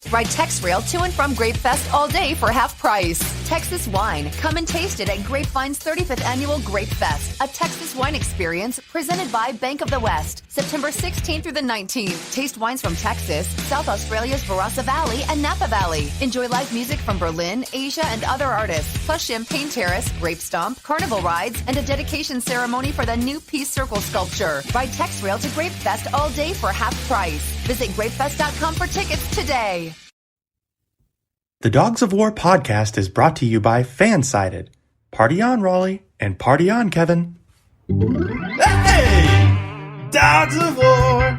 Ride Tex Rail to and from Grape Fest all day for half price. Texas wine. Come and taste it at Grapevine's 35th Annual Grape Fest, a Texas wine experience presented by Bank of the West. September 16th through the 19th. Taste wines from Texas, South Australia's Barossa Valley, and Napa Valley. Enjoy live music from Berlin, Asia, and other artists, plus Champagne Terrace, Grape Stomp, carnival rides, and a dedication ceremony for the new Peace Circle sculpture. Ride Tex Rail to Grape Fest all day for half price. Visit grapefest.com for tickets today. The Dogs of War podcast is brought to you by Fansided. Party on, Raleigh, and party on, Kevin. Hey! Dogs of War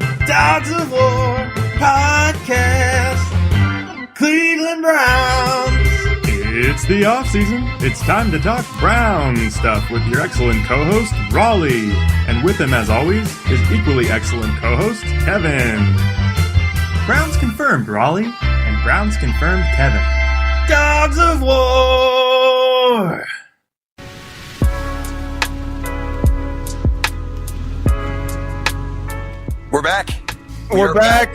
podcast. Cleveland Browns. It's the off season. It's time to talk Brown stuff with your excellent co-host, Raleigh. And with him, as always, his equally excellent co-host, Kevin. Browns confirmed, Raleigh. And Browns confirmed Kevin. Dogs of War! We're back. We're back.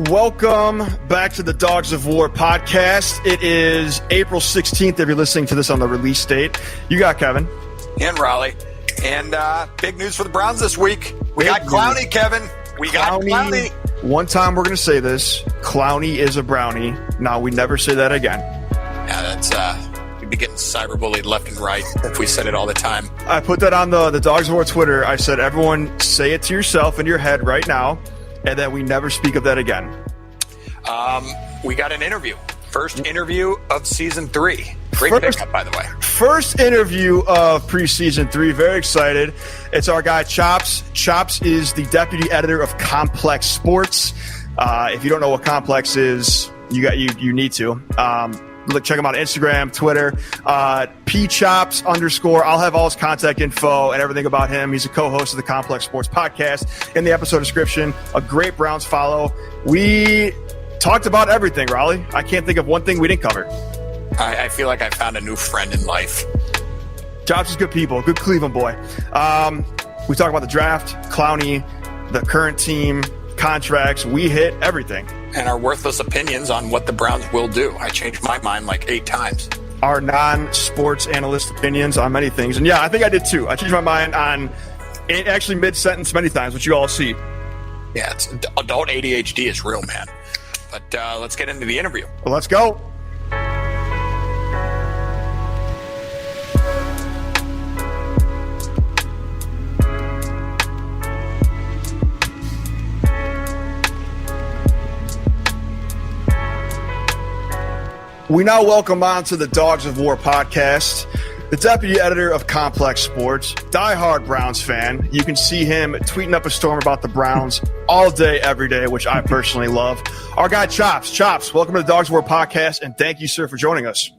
Welcome back to the Dogs of War podcast. It is April 16th if you're listening to this on the release date. You got Kevin. And Raleigh. And big news for the Browns this week. We got Clowney, Kevin. We got Clowney. One time we're going to say this. Clowney is a brownie. Now we never say that again. Yeah, that's we'd be getting cyberbullied left and right if we said it all the time. I put that on the Dogs of War Twitter. I said, everyone say it to yourself in your head right now, and then we never speak of that again. We got an interview. First interview of season 3. Great pickup, by the way. First interview of preseason 3. Very excited. It's our guy Chops. Chops is the deputy editor of Complex Sports. If you don't know what Complex is, you need to. Check him out on Instagram, Twitter, pchops_. I'll have all his contact info and everything about him. He's a co-host of the Complex Sports podcast. In the episode description, a great Browns follow. We talked about everything, Raleigh. I can't think of one thing we didn't cover. I feel like I found a new friend in life. Chops is good people, good Cleveland boy. We talk about the draft, Clowney, the current team, contracts. We hit everything. And our worthless opinions on what the Browns will do. I changed my mind like 8 times. Our non-sports analyst opinions on many things. And yeah, I think I did too. I changed my mind on actually mid-sentence many times, which you all see. Yeah, it's adult ADHD is real, man. But let's get into the interview. Well, let's go. We now welcome on to the Dogs of War podcast, the deputy editor of Complex Sports, diehard Browns fan. You can see him tweeting up a storm about the Browns all day, every day, which I personally love. Our guy Chops. Chops, welcome to the Dogs of War podcast, and thank you, sir, for joining us.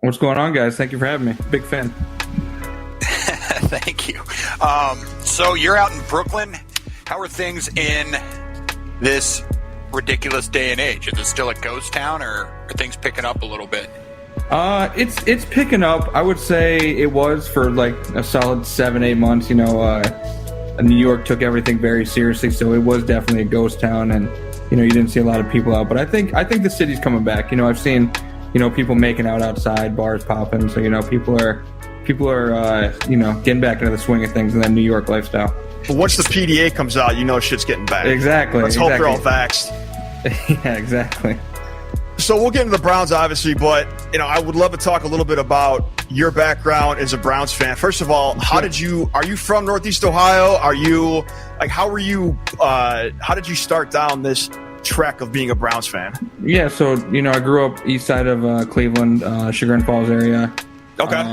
What's going on, guys? Thank you for having me. Big fan. Thank you. So you're out in Brooklyn. How are things in this ridiculous day and age? Is it still a ghost town, or are things picking up a little bit? It's picking up. I would say it was for like a solid 7-8 months. You know, New York took everything very seriously, so it was definitely a ghost town, and you didn't see a lot of people out. But I think the city's coming back. I've seen people making out outside, bars popping. So people are getting back into the swing of things in that New York lifestyle. But once the PDA comes out, shit's getting back. Exactly. Let's hope they're all vaxxed. Yeah, exactly. So we'll get into the Browns, obviously, but I would love to talk a little bit about your background as a Browns fan. First of all, are you from Northeast Ohio? How did you start down this trek of being a Browns fan? Yeah, so I grew up east side of Cleveland, Chagrin Falls area. Okay.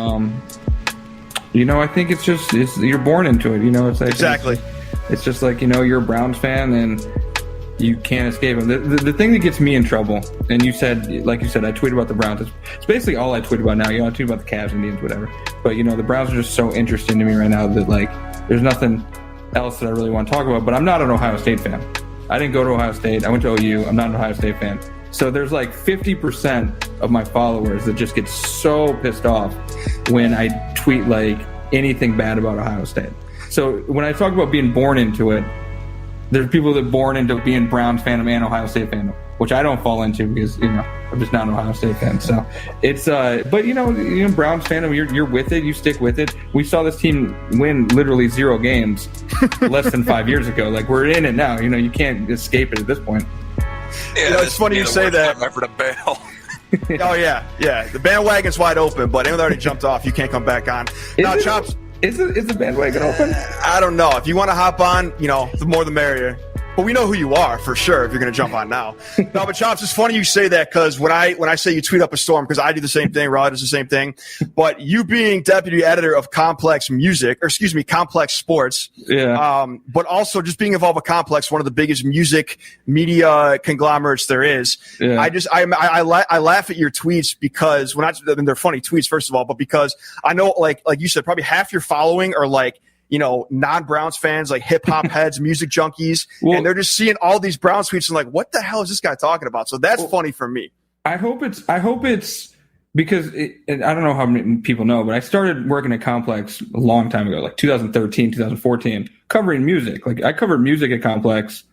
I think it's you're born into it. It's like exactly. It's just like you're a Browns fan and you can't escape them. The thing that gets me in trouble, and I tweet about the Browns. It's basically all I tweet about now. I tweet about the Cavs, Indians, whatever. But the Browns are just so interesting to me right now that there's nothing else that I really want to talk about. But I'm not an Ohio State fan. I didn't go to Ohio State. I went to OU. I'm not an Ohio State fan. So there's 50% of my followers that just get so pissed off when I tweet anything bad about Ohio State. So when I talk about being born into it, there's people that are born into being Browns fandom and Ohio State fandom. which I don't fall into because I'm just not an Ohio State fan. So it's but Browns fan, you're with it. You stick with it. We saw this team win literally 0 games less than 5 years ago. Like, we're in it now. You can't escape it at this point. Yeah, it's funny you say that. I'm ever to bail. Oh yeah. The bandwagon's wide open, but anyone already jumped off, you can't come back on. Now, Chops, is the bandwagon open? I don't know. If you want to hop on, the more the merrier. But we know who you are for sure if you're going to jump on now. No, but Chops, it's funny you say that because when I say you tweet up a storm, because I do the same thing, Rod does the same thing. But you being deputy editor of Complex Sports, but also just being involved with Complex, one of the biggest music media conglomerates there is. Yeah. I laugh at your tweets because they're funny tweets first of all, but because I know like you said, probably half your following are like, non-Browns fans, like hip-hop heads, music junkies, and they're just seeing all these Browns tweets and like, what the hell is this guy talking about? So that's funny for me. I hope it's because and I don't know how many people know, but I started working at Complex a long time ago, like 2013, 2014, covering music. Like, I covered music at Complex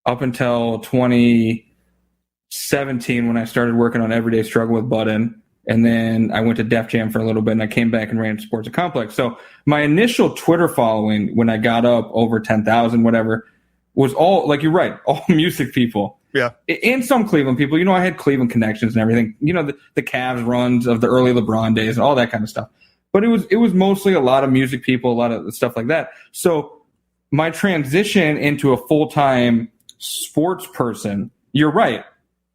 up until 2017 when I started working on Everyday Struggle with Budden. And then I went to Def Jam for a little bit, and I came back and ran Sports at Complex. So my initial Twitter following, when I got up over 10,000, whatever, was all, like, you're right, all music people. Yeah. And some Cleveland people. I had Cleveland connections and everything. The Cavs runs of the early LeBron days and all that kind of stuff. But it was mostly a lot of music people, a lot of stuff like that. So my transition into a full-time sports person, you're right.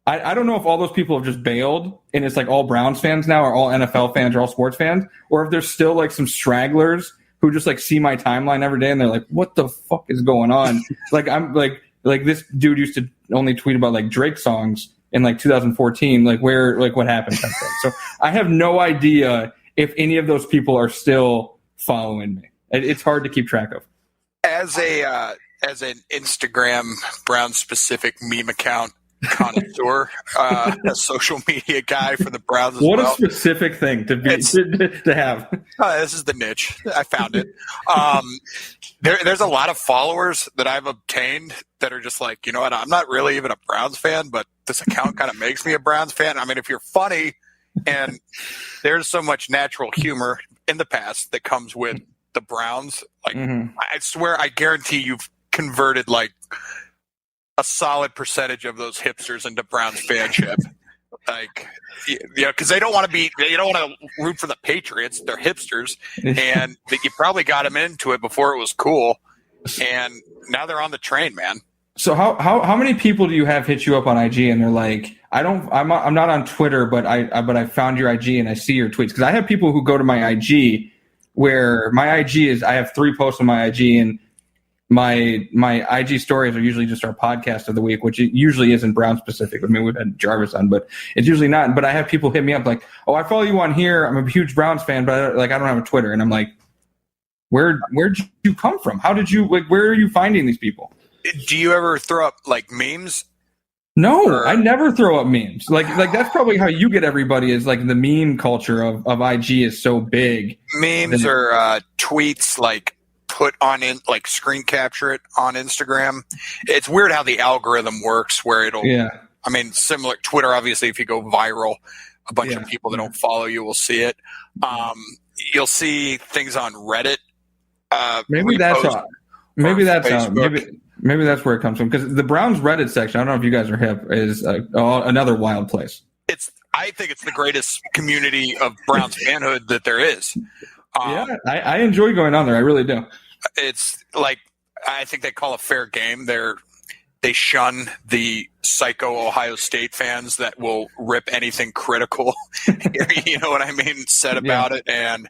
I don't know if all those people have just bailed and it's like all Browns fans now, or all NFL fans, or all sports fans, or if there's still like some stragglers who just like see my timeline every day and they're like, what the fuck is going on? Like, I'm like this dude used to only tweet about like Drake songs in like 2014, like what happened kind of thing. So I have no idea if any of those people are still following me. It's hard to keep track of. As an Instagram Brown specific meme account connoisseur, a social media guy for the Browns as what well. A specific thing to have. This is the niche. I found it. There's a lot of followers that I've obtained that are just like, what, I'm not really even a Browns fan, but this account kind of makes me a Browns fan. I mean, if you're funny, and there's so much natural humor in the past that comes with the Browns, like, I swear, I guarantee you've converted like a solid percentage of those hipsters into Browns fanship. Like, because they don't want to root for the Patriots. They're hipsters, and you probably got them into it before it was cool, and now they're on the train, man. So how many people do you have hit you up on IG and they're like, I'm not on Twitter, but I found your IG and I see your tweets? Because I have people who go to my IG where my IG is, I have 3 posts on my IG, and my IG stories are usually just our podcast of the week, which it usually isn't Brown specific. I mean, we've had Jarvis on, but it's usually not. But I have people hit me up like, oh, I follow you on here. I'm a huge Browns fan, but I don't have a Twitter. And I'm like, where'd you come from? How did you, like, where are you finding these people? Do you ever throw up like memes? No, I never throw up memes. Like that's probably how you get everybody, is like the meme culture of IG is so big. Memes or tweets, like, put on in, like, screen capture it on Instagram. It's weird how the algorithm works, where it'll, I mean, similar Twitter, obviously, if you go viral, a bunch of people that don't follow you will see it. You'll see things on Reddit. Maybe that's where it comes from, because the Browns Reddit section, I don't know if you guys are hip, is another wild place. I think it's the greatest community of Browns fanhood that there is. I enjoy going on there. I really do. It's like, I think they call it fair game. They shun the psycho Ohio State fans that will rip anything critical, you know what I mean, said about it. And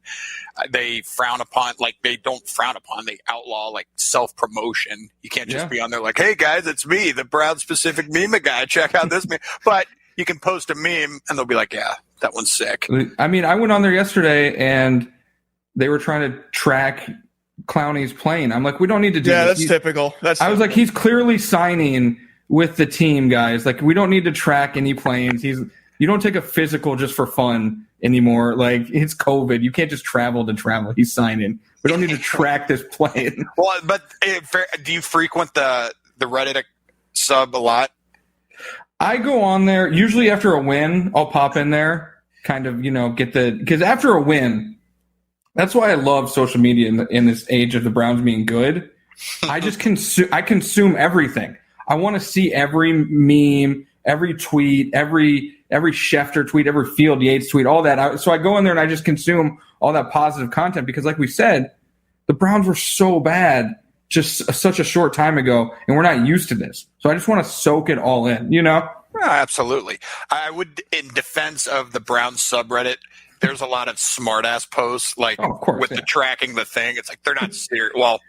they frown upon, like, they don't frown upon, they outlaw, like, self-promotion. You can't just be on there like, hey, guys, it's me, the Brown-specific meme guy. Check out this meme. But you can post a meme, and they'll be like, yeah, that one's sick. I mean, I went on there yesterday, and they were trying to track Clowney's plane. I'm like, we don't need to do this. That's typical. I was like, he's clearly signing with the team, guys. Like, we don't need to track any planes. You don't take a physical just for fun anymore. Like, it's COVID. You can't just travel to travel. He's signing. We don't need to track this plane. Well, but do you frequent the Reddit sub a lot? I go on there usually after a win. I'll pop in there, kind of, because after a win, that's why I love social media in this age of the Browns being good. I just consume everything. I want to see every meme, every tweet, every Schefter tweet, every Field Yates tweet, all that. So I go in there and I just consume all that positive content because, like we said, the Browns were so bad just such a short time ago, and we're not used to this. So I just want to soak it all in, Yeah, absolutely. I would, in defense of the Browns subreddit, there's a lot of smart-ass posts, like the tracking the thing. It's like they're not serious. Well,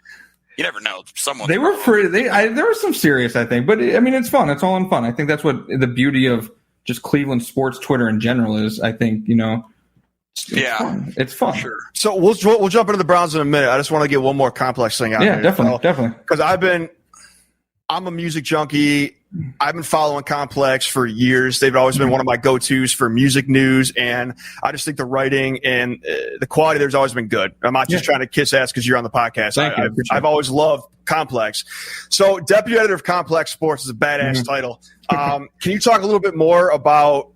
you never know. They were there was some serious, I think. But, I mean, it's fun. It's all in fun. I think that's what the beauty of just Cleveland sports Twitter in general is. I think, fun. It's fun. Sure. So we'll jump into the Browns in a minute. I just want to get one more complex thing out there. Yeah, definitely. Because I'm a music junkie. I've been following Complex for years. They've always been one of my go-tos for music news, and I just think the writing and the quality there's always been good. I'm not just trying to kiss ass because you're on the podcast. I've always loved Complex. So Deputy Editor of Complex Sports is a badass title. Can you talk a little bit more about,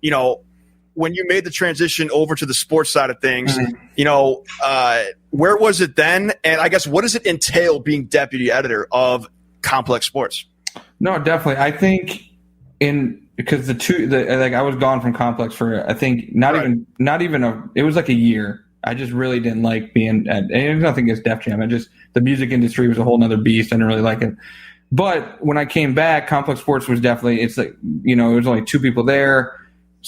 when you made the transition over to the sports side of things, where was it then? And I guess what does it entail being Deputy Editor of Complex Sports? No, definitely. I think because I was gone from Complex for, I think it was like a year. I just really didn't like being and there's nothing against Def Jam. The music industry was a whole nother beast. I didn't really like it. But when I came back, Complex Sports was definitely, it's like, there was only two people there.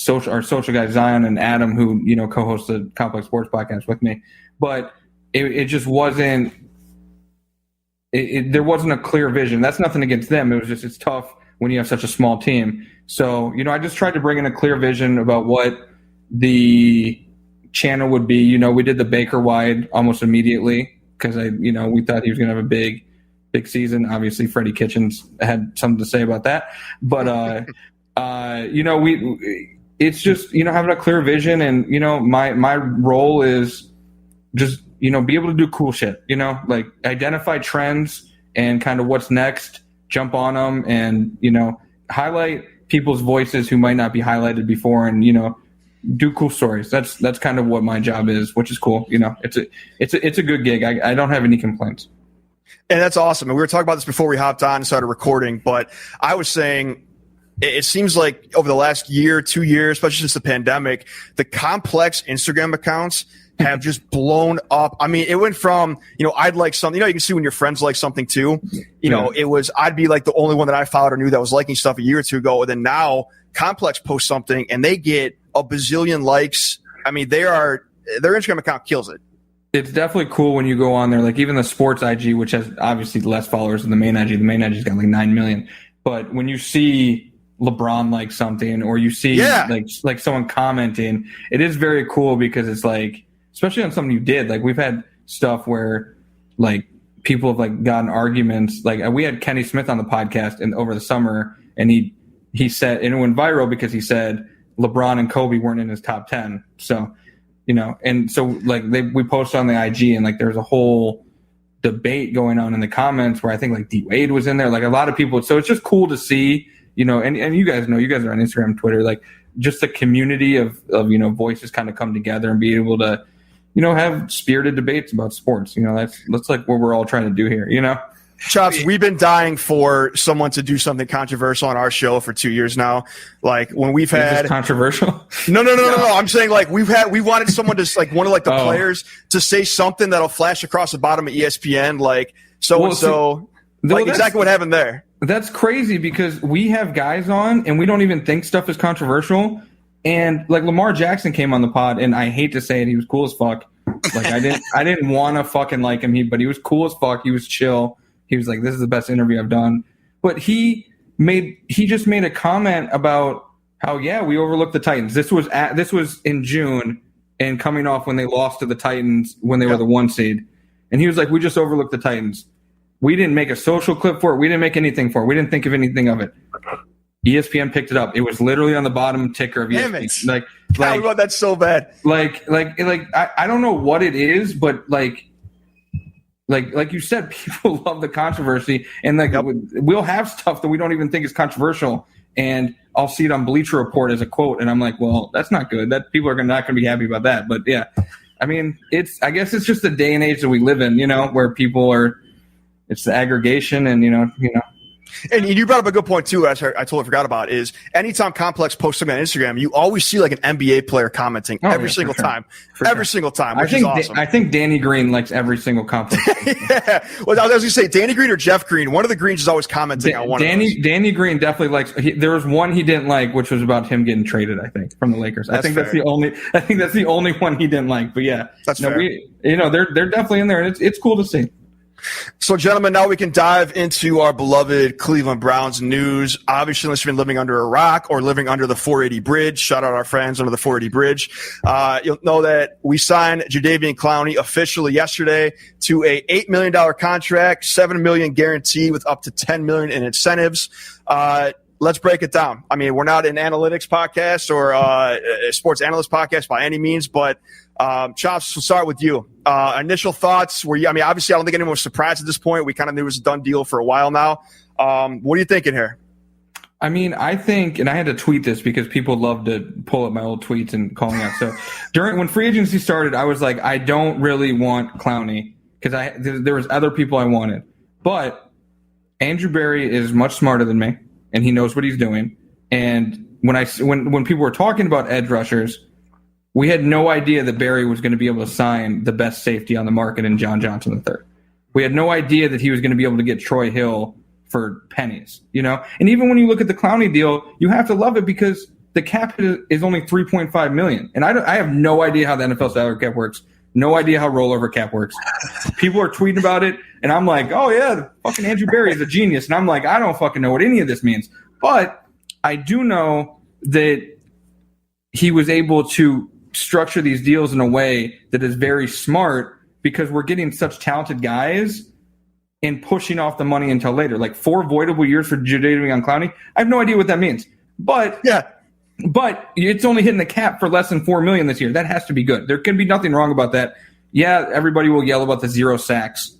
Our social guy Zion and Adam, who co-host the Complex Sports podcast with me, but it just wasn't. There wasn't a clear vision. That's nothing against them. It was just it's tough when you have such a small team. So I just tried to bring in a clear vision about what the channel would be. We did the Baker wide almost immediately because we thought he was going to have a big season. Obviously, Freddie Kitchens had something to say about that, but it's just having a clear vision, and my role is just be able to do cool shit, like identify trends and kind of what's next, jump on them, and highlight people's voices who might not be highlighted before, and do cool stories. That's kind of what my job is, which is cool. It's a good gig. I don't have any complaints. And that's awesome. And we were talking about this before we hopped on and started recording, but I was saying, it seems like over the last year, 2 years, especially since the pandemic, the Complex Instagram accounts have just blown up. I mean, it went from, I'd like something, you can see when your friends like something too, it was, I'd be like the only one that I followed or knew that was liking stuff a year or two ago. And then now Complex posts something and they get a bazillion likes. I mean, their Instagram account kills it. It's definitely cool when you go on there, like even the sports IG, which has obviously less followers than the main IG. The main IG's got like 9 million. But when you see LeBron like something, or you see like someone commenting, it is very cool because it's like, especially on something you did, like we've had stuff where like people have like gotten arguments. Like we had Kenny Smith on the podcast over the summer, and he said, and it went viral because he said LeBron and Kobe weren't in his top 10. So, and so like we posted on the IG, and like there's a whole debate going on in the comments where I think like D Wade was in there, like a lot of people. So it's just cool to see, and you guys know, you guys are on Instagram and Twitter, like just the community of voices kind of come together and be able to, have spirited debates about sports. That's like what we're all trying to do here, Chops, we've been dying for someone to do something controversial on our show for 2 years now. Like when we've had Is this controversial. No. I'm saying like we wanted someone to like one of like the players to say something that'll flash across the bottom of ESPN, like so like exactly what happened there. That's crazy because we have guys on and we don't even think stuff is controversial. And like Lamar Jackson came on the pod, and I hate to say it, he was cool as fuck. Like I didn't want to fucking like him, but he was cool as fuck. He was chill. He was like, "This is the best interview I've done." But he just made a comment about how we overlooked the Titans. This was in June, and coming off when they lost to the Titans when they were the 1 seed, and he was like, "We just overlooked the Titans. We didn't make a social clip for it. We didn't make anything for it. We didn't think of anything of it." ESPN picked it up. It was literally on the bottom ticker of ESPN. Damn it. Like, we want that so bad. Like I don't know what it is, but like you said, people love the controversy, and like we'll have stuff that we don't even think is controversial, and I'll see it on Bleacher Report as a quote, and I'm like, well, that's not good. That people are not going to be happy about that. But yeah, I mean, I guess it's just the day and age that we live in, where people are. It's the aggregation, and you know. And you brought up a good point too. I totally forgot about is anytime Complex posts something on Instagram, you always see like an NBA player commenting every single time, single time. Which is awesome. I think Danny Green likes every single Complex. Yeah. Well, I was going to say Danny Green or Jeff Green. One of the Greens is always commenting on one of those. Danny Green definitely likes. There was one he didn't like, which was about him getting traded. I think from the Lakers. I think that's the only one he didn't like. But yeah, that's fair. They're definitely in there, and it's cool to see. So, gentlemen, now we can dive into our beloved Cleveland Browns news. Obviously, unless you've been living under a rock or living under the 480 bridge, shout out our friends under the 480 bridge, you'll know that we signed Jadeveon Clowney officially yesterday to a $8 million contract, $7 million guarantee with up to $10 million in incentives. Let's break it down. I mean, we're not an analytics podcast or a sports analyst podcast by any means, but Chops, we'll start with you. Initial thoughts were obviously I don't think anyone was surprised at this point. We kind of knew it was a done deal for a while now. What are you thinking here? I mean, I think, and I had to tweet this because people love to pull up my old tweets and call me out. So when free agency started, I was like, I don't really want Clowney because there was other people I wanted. But Andrew Berry is much smarter than me, and he knows what he's doing. And when people were talking about edge rushers, we had no idea that Barry was going to be able to sign the best safety on the market in John Johnson III. We had no idea that he was going to be able to get Troy Hill for pennies, And even when you look at the Clowney deal, you have to love it because the cap is only $3.5 million. And I have no idea how the NFL salary cap works. No idea how rollover cap works. People are tweeting about it, and I'm like, oh, yeah, fucking Andrew Berry is a genius. And I'm like, I don't fucking know what any of this means. But I do know that he was able to structure these deals in a way that is very smart because we're getting such talented guys and pushing off the money until later. Like 4 voidable years for Jadeveon Clowney. I have no idea what that means. But it's only hitting the cap for less than $4 million this year. That has to be good. There can be nothing wrong about that. Yeah, everybody will yell about the 0 sacks.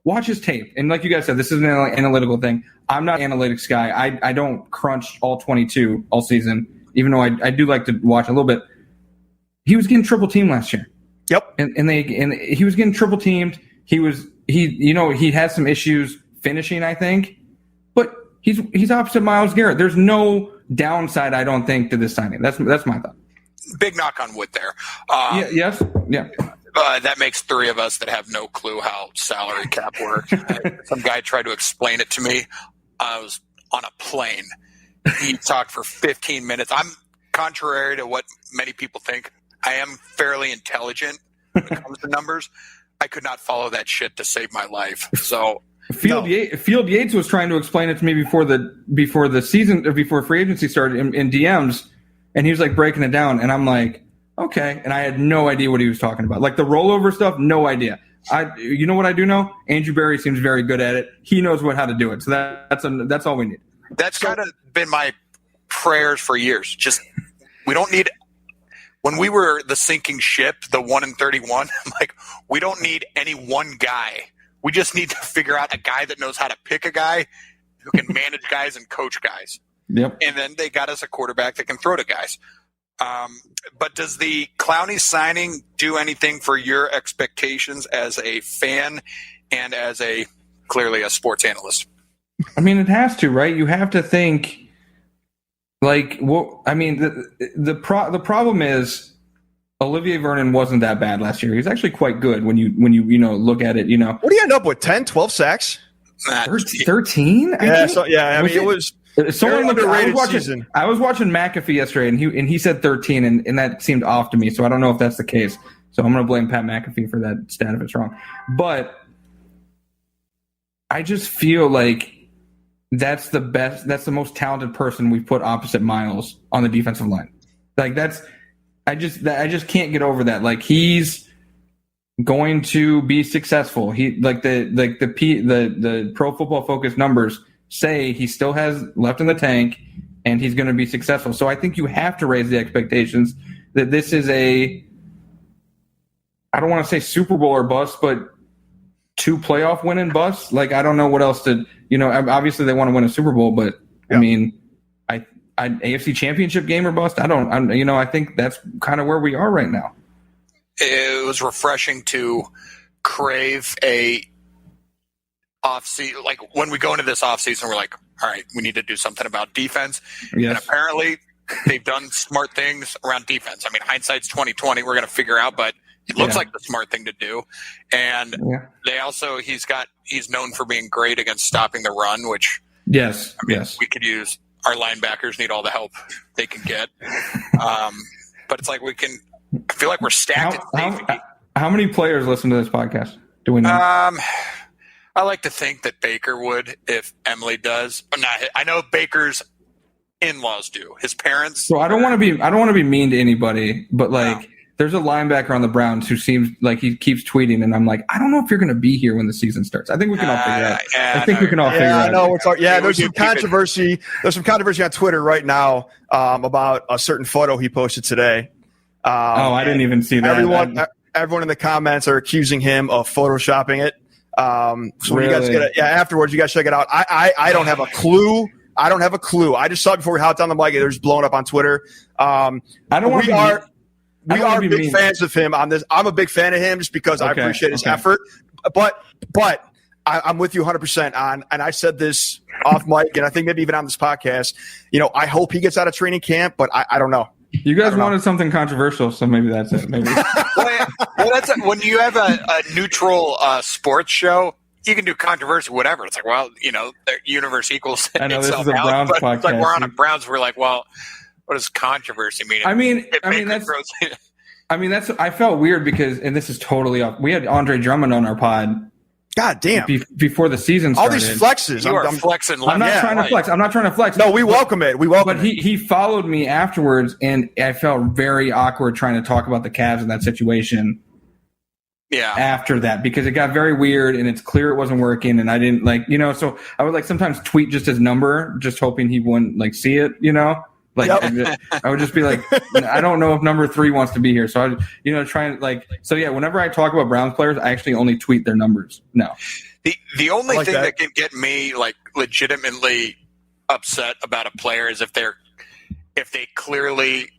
Watch his tape. And like you guys said, this is an analytical thing. I'm not an analytics guy. I don't crunch all 22 all season, even though I do like to watch a little bit. He was getting triple teamed last year. Yep. And he was getting triple teamed. He had some issues finishing, I think. But he's opposite Myles Garrett. There's no downside, I don't think, to this signing. That's my thought. Big knock on wood there. Yes. That makes 3 of us that have no clue how salary cap works. Some guy tried to explain it to me. I was on a plane. He talked for 15 minutes. I'm contrary to what many people think. I am fairly intelligent when it comes to numbers. I could not follow that shit to save my life. So Field Yates was trying to explain it to me before the season or before free agency started in DMs, and he was like breaking it down, and I'm like, okay, and I had no idea what he was talking about. Like the rollover stuff, no idea. You know what I do know? Andrew Berry seems very good at it. He knows how to do it. So that's all we need. That's kind of been my prayers for years. Just we don't need. When we were the sinking ship, the 1-31, I'm like, we don't need any one guy. We just need to figure out a guy that knows how to pick a guy who can manage guys and coach guys. Yep. And then they got us a quarterback that can throw to guys. But does the Clowney signing do anything for your expectations as a fan and as clearly a sports analyst? I mean, it has to, right? You have to think. The problem is Olivier Vernon wasn't that bad last year. He was actually quite good when you look at it. What do you end up with? 10, 12 sacks? 13? It was. I was watching McAfee yesterday, and he said 13, and that seemed off to me. So I don't know if that's the case. So I'm going to blame Pat McAfee for that stat if it's wrong. But I just feel like that's the best. That's the most talented person we've put opposite Myles on the defensive line. Like I just can't get over that. Like he's going to be successful. He the Pro Football Focus numbers say he still has left in the tank, and he's going to be successful. So I think you have to raise the expectations that this is I don't want to say Super Bowl or bust, but 2 playoff winning busts. Like I don't know what else to. Obviously they want to win a Super Bowl, but yeah. I mean, AFC Championship game or bust. I think that's kind of where we are right now. It was refreshing to crave a off-season. Like when we go into this off-season, we're like, all right, we need to do something about defense. Yes. And apparently they've done smart things around defense. I mean, hindsight's 20/20. We're going to figure out, but it looks like the smart thing to do. And they also, he's known for being great against stopping the run, which we could use. Our linebackers need all the help they can get. But it's like I feel like we're stacked at safety. How many players listen to this podcast? Do we know? I like to think that Baker would if Emily does. But not, I know Baker's in-laws do. His parents. So I don't want to be mean to anybody, but there's a linebacker on the Browns who seems like he keeps tweeting, and I'm like, I don't know if you're going to be here when the season starts. I think we can all figure it out. I think we can all figure it out. I know. There's some controversy. There's some controversy on Twitter right now about a certain photo he posted today. I didn't even see that. Everyone in the comments are accusing him of photoshopping it. So when you guys get it, afterwards, you guys check it out. I don't have a clue. I just saw it before we hopped on the mic. It was blown up on Twitter. We are big fans of him on this. I'm a big fan of him just because I appreciate his effort. But I'm with you 100% on, and I said this off mic, and I think maybe even on this podcast, I hope he gets out of training camp, but I don't know. You guys wanted something controversial, so maybe that's it. Maybe. When you have a neutral sports show, you can do controversy, whatever. It's like, the universe equals I know itself this is a Browns out. But podcast. it's like we're on a Browns. We're like, well, what does controversy mean? I felt weird because, and this is totally off. We had Andre Drummond on our pod. God damn! Before the season started, all these flexes. I'm flexing. I'm not trying to flex. No, we welcome it. But he followed me afterwards, and I felt very awkward trying to talk about the Cavs in that situation. Yeah. After that, because it got very weird, and it's clear it wasn't working, and I didn't So I would sometimes tweet just his number, just hoping he wouldn't see it. I would just be like, I don't know if number 3 wants to be here. So I, trying whenever I talk about Browns players, I actually only tweet their numbers now. The only thing that can get me legitimately upset about a player is if they clearly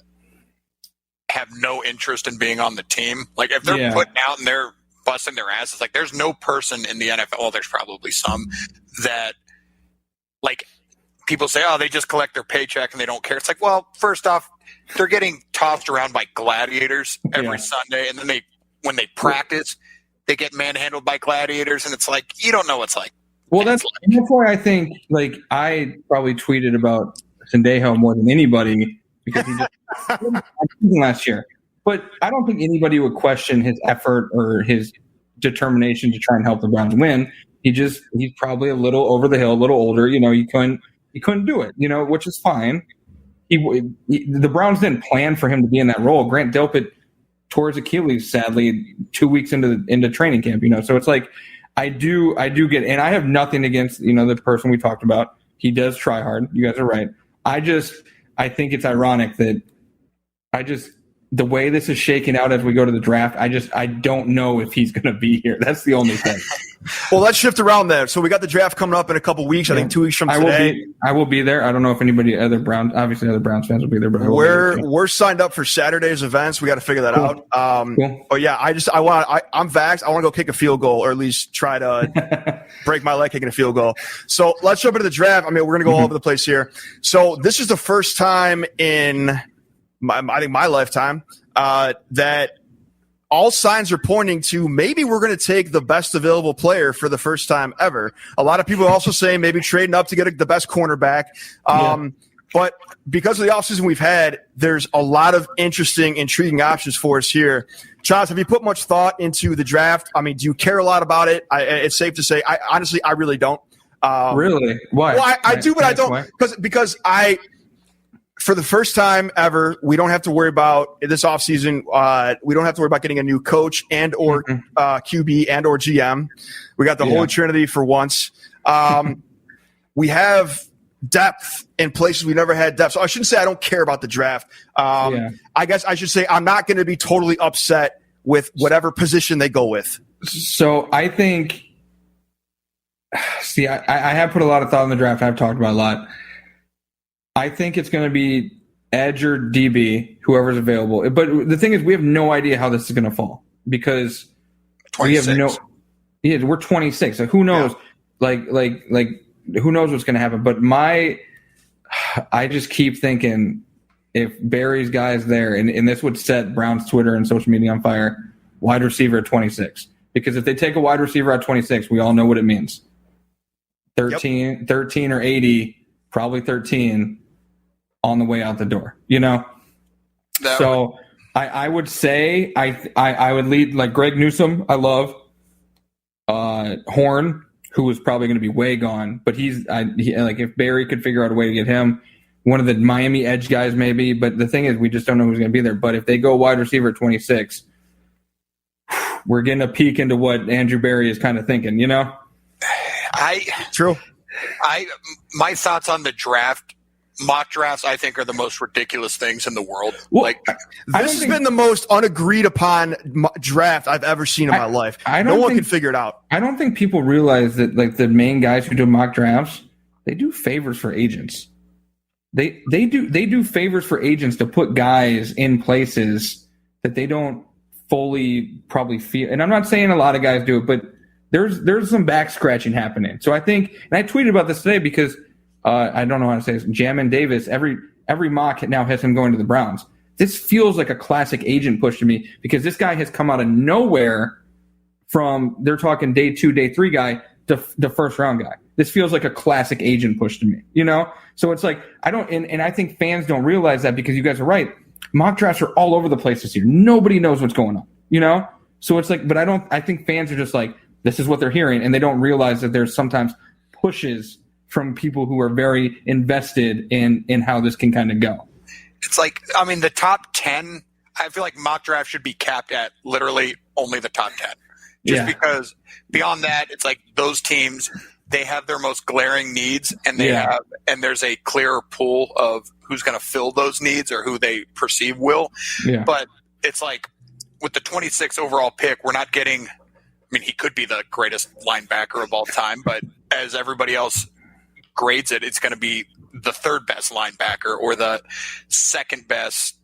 have no interest in being on the team. Like if they're putting out and they're busting their asses, there's no person in the NFL, well, there's probably some that people say, they just collect their paycheck and they don't care. It's like, well, first off, they're getting tossed around by gladiators every Sunday. And then when they practice, they get manhandled by gladiators. And it's like, you don't know what's like. Well, that's why I think, I probably tweeted about Sendejo more than anybody because he just last year. But I don't think anybody would question his effort or his determination to try and help the Browns win. He's probably a little over the hill, a little older. He couldn't do it, which is fine. The Browns didn't plan for him to be in that role. Grant Delpit tore his Achilles, sadly, 2 weeks into training camp. So it's like I do get, and I have nothing against the person we talked about. He does try hard. You guys are right. I think it's ironic that the way this is shaking out as we go to the draft, I don't know if he's going to be here. That's the only thing. Well, let's shift around there. So we got the draft coming up in a couple weeks. I think 2 weeks from today. I will be there. I don't know if other Browns fans will be there, but we're signed up for Saturday's events. We got to figure that out. Cool. But yeah, I'm vaxxed. I want to go kick a field goal, or at least try to break my leg kicking a field goal. So let's jump into the draft. We're going to go all over the place here. So this is the first time in my lifetime that all signs are pointing to maybe we're going to take the best available player for the first time ever. A lot of people are also saying maybe trading up to get the best cornerback. But because of the offseason we've had, there's a lot of interesting, intriguing options for us here. Chaz, have you put much thought into the draft? Do you care a lot about it? It's safe to say, I really don't. Really? Why? Well, I do, but I don't. Because for the first time ever, we don't have to worry about this offseason. We don't have to worry about getting a new coach and or QB and or GM. We got the Holy Trinity for once. We have depth in places we never had depth. So I shouldn't say I don't care about the draft. I guess I should say I'm not going to be totally upset with whatever position they go with. So I think – I have put a lot of thought in the draft. I've talked about a lot. I think it's going to be edge or DB, whoever's available. But the thing is, we have no idea how this is going to fall because 26. we have no. We're 26. So who knows? Yeah. Who knows what's going to happen? But I just keep thinking if Barry's guy's there, and this would set Brown's Twitter and social media on fire, wide receiver at 26. Because if they take a wide receiver at 26, we all know what it means. 13 or 80, probably 13 on the way out the door, So I would say I would lead like Greg Newsome. I love Horn, who is probably going to be way gone, but if Barry could figure out a way to get him, one of the Miami edge guys maybe. But the thing is, we just don't know who's going to be there. But if they go wide receiver at 26, we're getting a peek into what Andrew Barry is kind of thinking, True. My thoughts on the draft, mock drafts, I think are the most ridiculous things in the world. Well, this has been the most unagreed upon draft I've ever seen in my life. No one can figure it out. I don't think people realize that like the main guys who do mock drafts, they do favors for agents. They do favors for agents to put guys in places that they don't fully probably feel. And I'm not saying a lot of guys do it, but there's some back scratching happening. So I think, and I tweeted about this today because I don't know how to say this. Jamin Davis, every mock now has him going to the Browns. This feels like a classic agent push to me because this guy has come out of nowhere from, they're talking day 2, day 3 guy to the first round guy. This feels like a classic agent push to me, So it's like, and I think fans don't realize that because you guys are right. Mock drafts are all over the place this year. Nobody knows what's going on, So it's like, but I think fans are just like, this is what they're hearing, and they don't realize that there's sometimes pushes from people who are very invested in how this can kind of go. It's like, the top 10, I feel like mock draft should be capped at literally only the top 10. Just because beyond that, it's like those teams, they have their most glaring needs, and and there's a clearer pool of who's going to fill those needs or who they perceive will. Yeah. But it's like with the 26th overall pick, we're not getting. He could be the greatest linebacker of all time, but as everybody else grades it, it's going to be the third best linebacker or the second best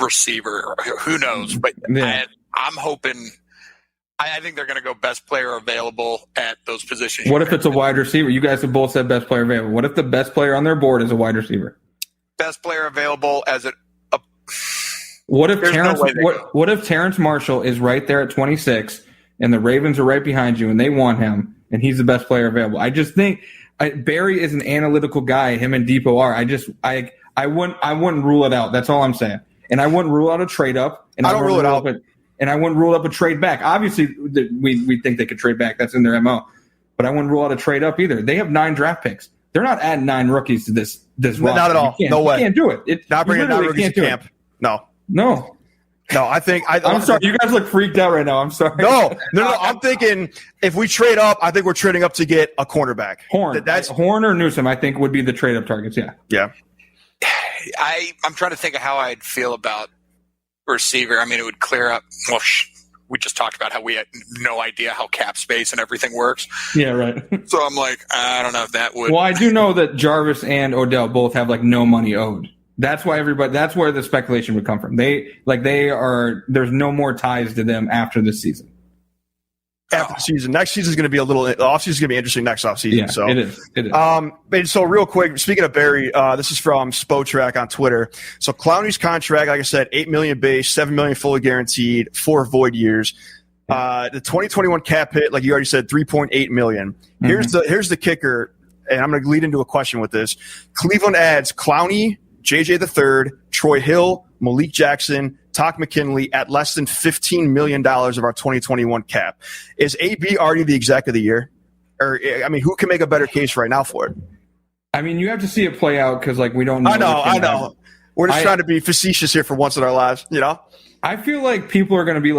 receiver. Who knows? But I'm hoping. I think they're going to go best player available at those positions. What if it's a wide receiver? You guys have both said best player available. What if the best player on their board is a wide receiver? Best player available as a. What if Terrence Marshall is right there at 26 and the Ravens are right behind you and they want him and he's the best player available? I just think Barry is an analytical guy. Him and Depot are. I wouldn't rule it out. That's all I'm saying. And I wouldn't rule out a trade up. And I don't rule it out. And I wouldn't rule up a trade back. Obviously, we think they could trade back. That's in their MO. But I wouldn't rule out a trade up either. They have 9 draft picks. They're not adding 9 rookies to this roster. Not at all. No way. You can't do it. Not bringing 9 rookies to camp. No, I think I'm sorry. You guys look freaked out right now. I'm sorry. No. I'm thinking if we trade up, I think we're trading up to get a cornerback. Horn or Newsome, I think would be the trade up targets. Yeah. I'm trying to think of how I'd feel about receiver. It would clear up. Well, we just talked about how we had no idea how cap space and everything works. Yeah, right. So I'm like, I don't know if that would. Well, I do know that Jarvis and Odell both have like no money owed. That's why that's where the speculation would come from. There's no more ties to them after this season. After the season. Next season is going to be the off season is going to be interesting next off season. Yeah, so it is. So real quick, speaking of Barry, this is from Spotrac on Twitter. So Clowney's contract, like I said, $8 million base, $7 million fully guaranteed, 4 void years. The 2021 cap hit, like you already said, $3.8 million. Mm-hmm. Here's the kicker, and I'm going to lead into a question with this. Cleveland adds Clowney, JJ the Third, Troy Hill, Malik Jackson, Todd McKinley at less than $15 million of our 2021 cap. Is AB already the exec of the year? Or, who can make a better case right now for it? You have to see it play out because, we don't know. I know. We're just trying to be facetious here for once in our lives, I feel like people are going to be,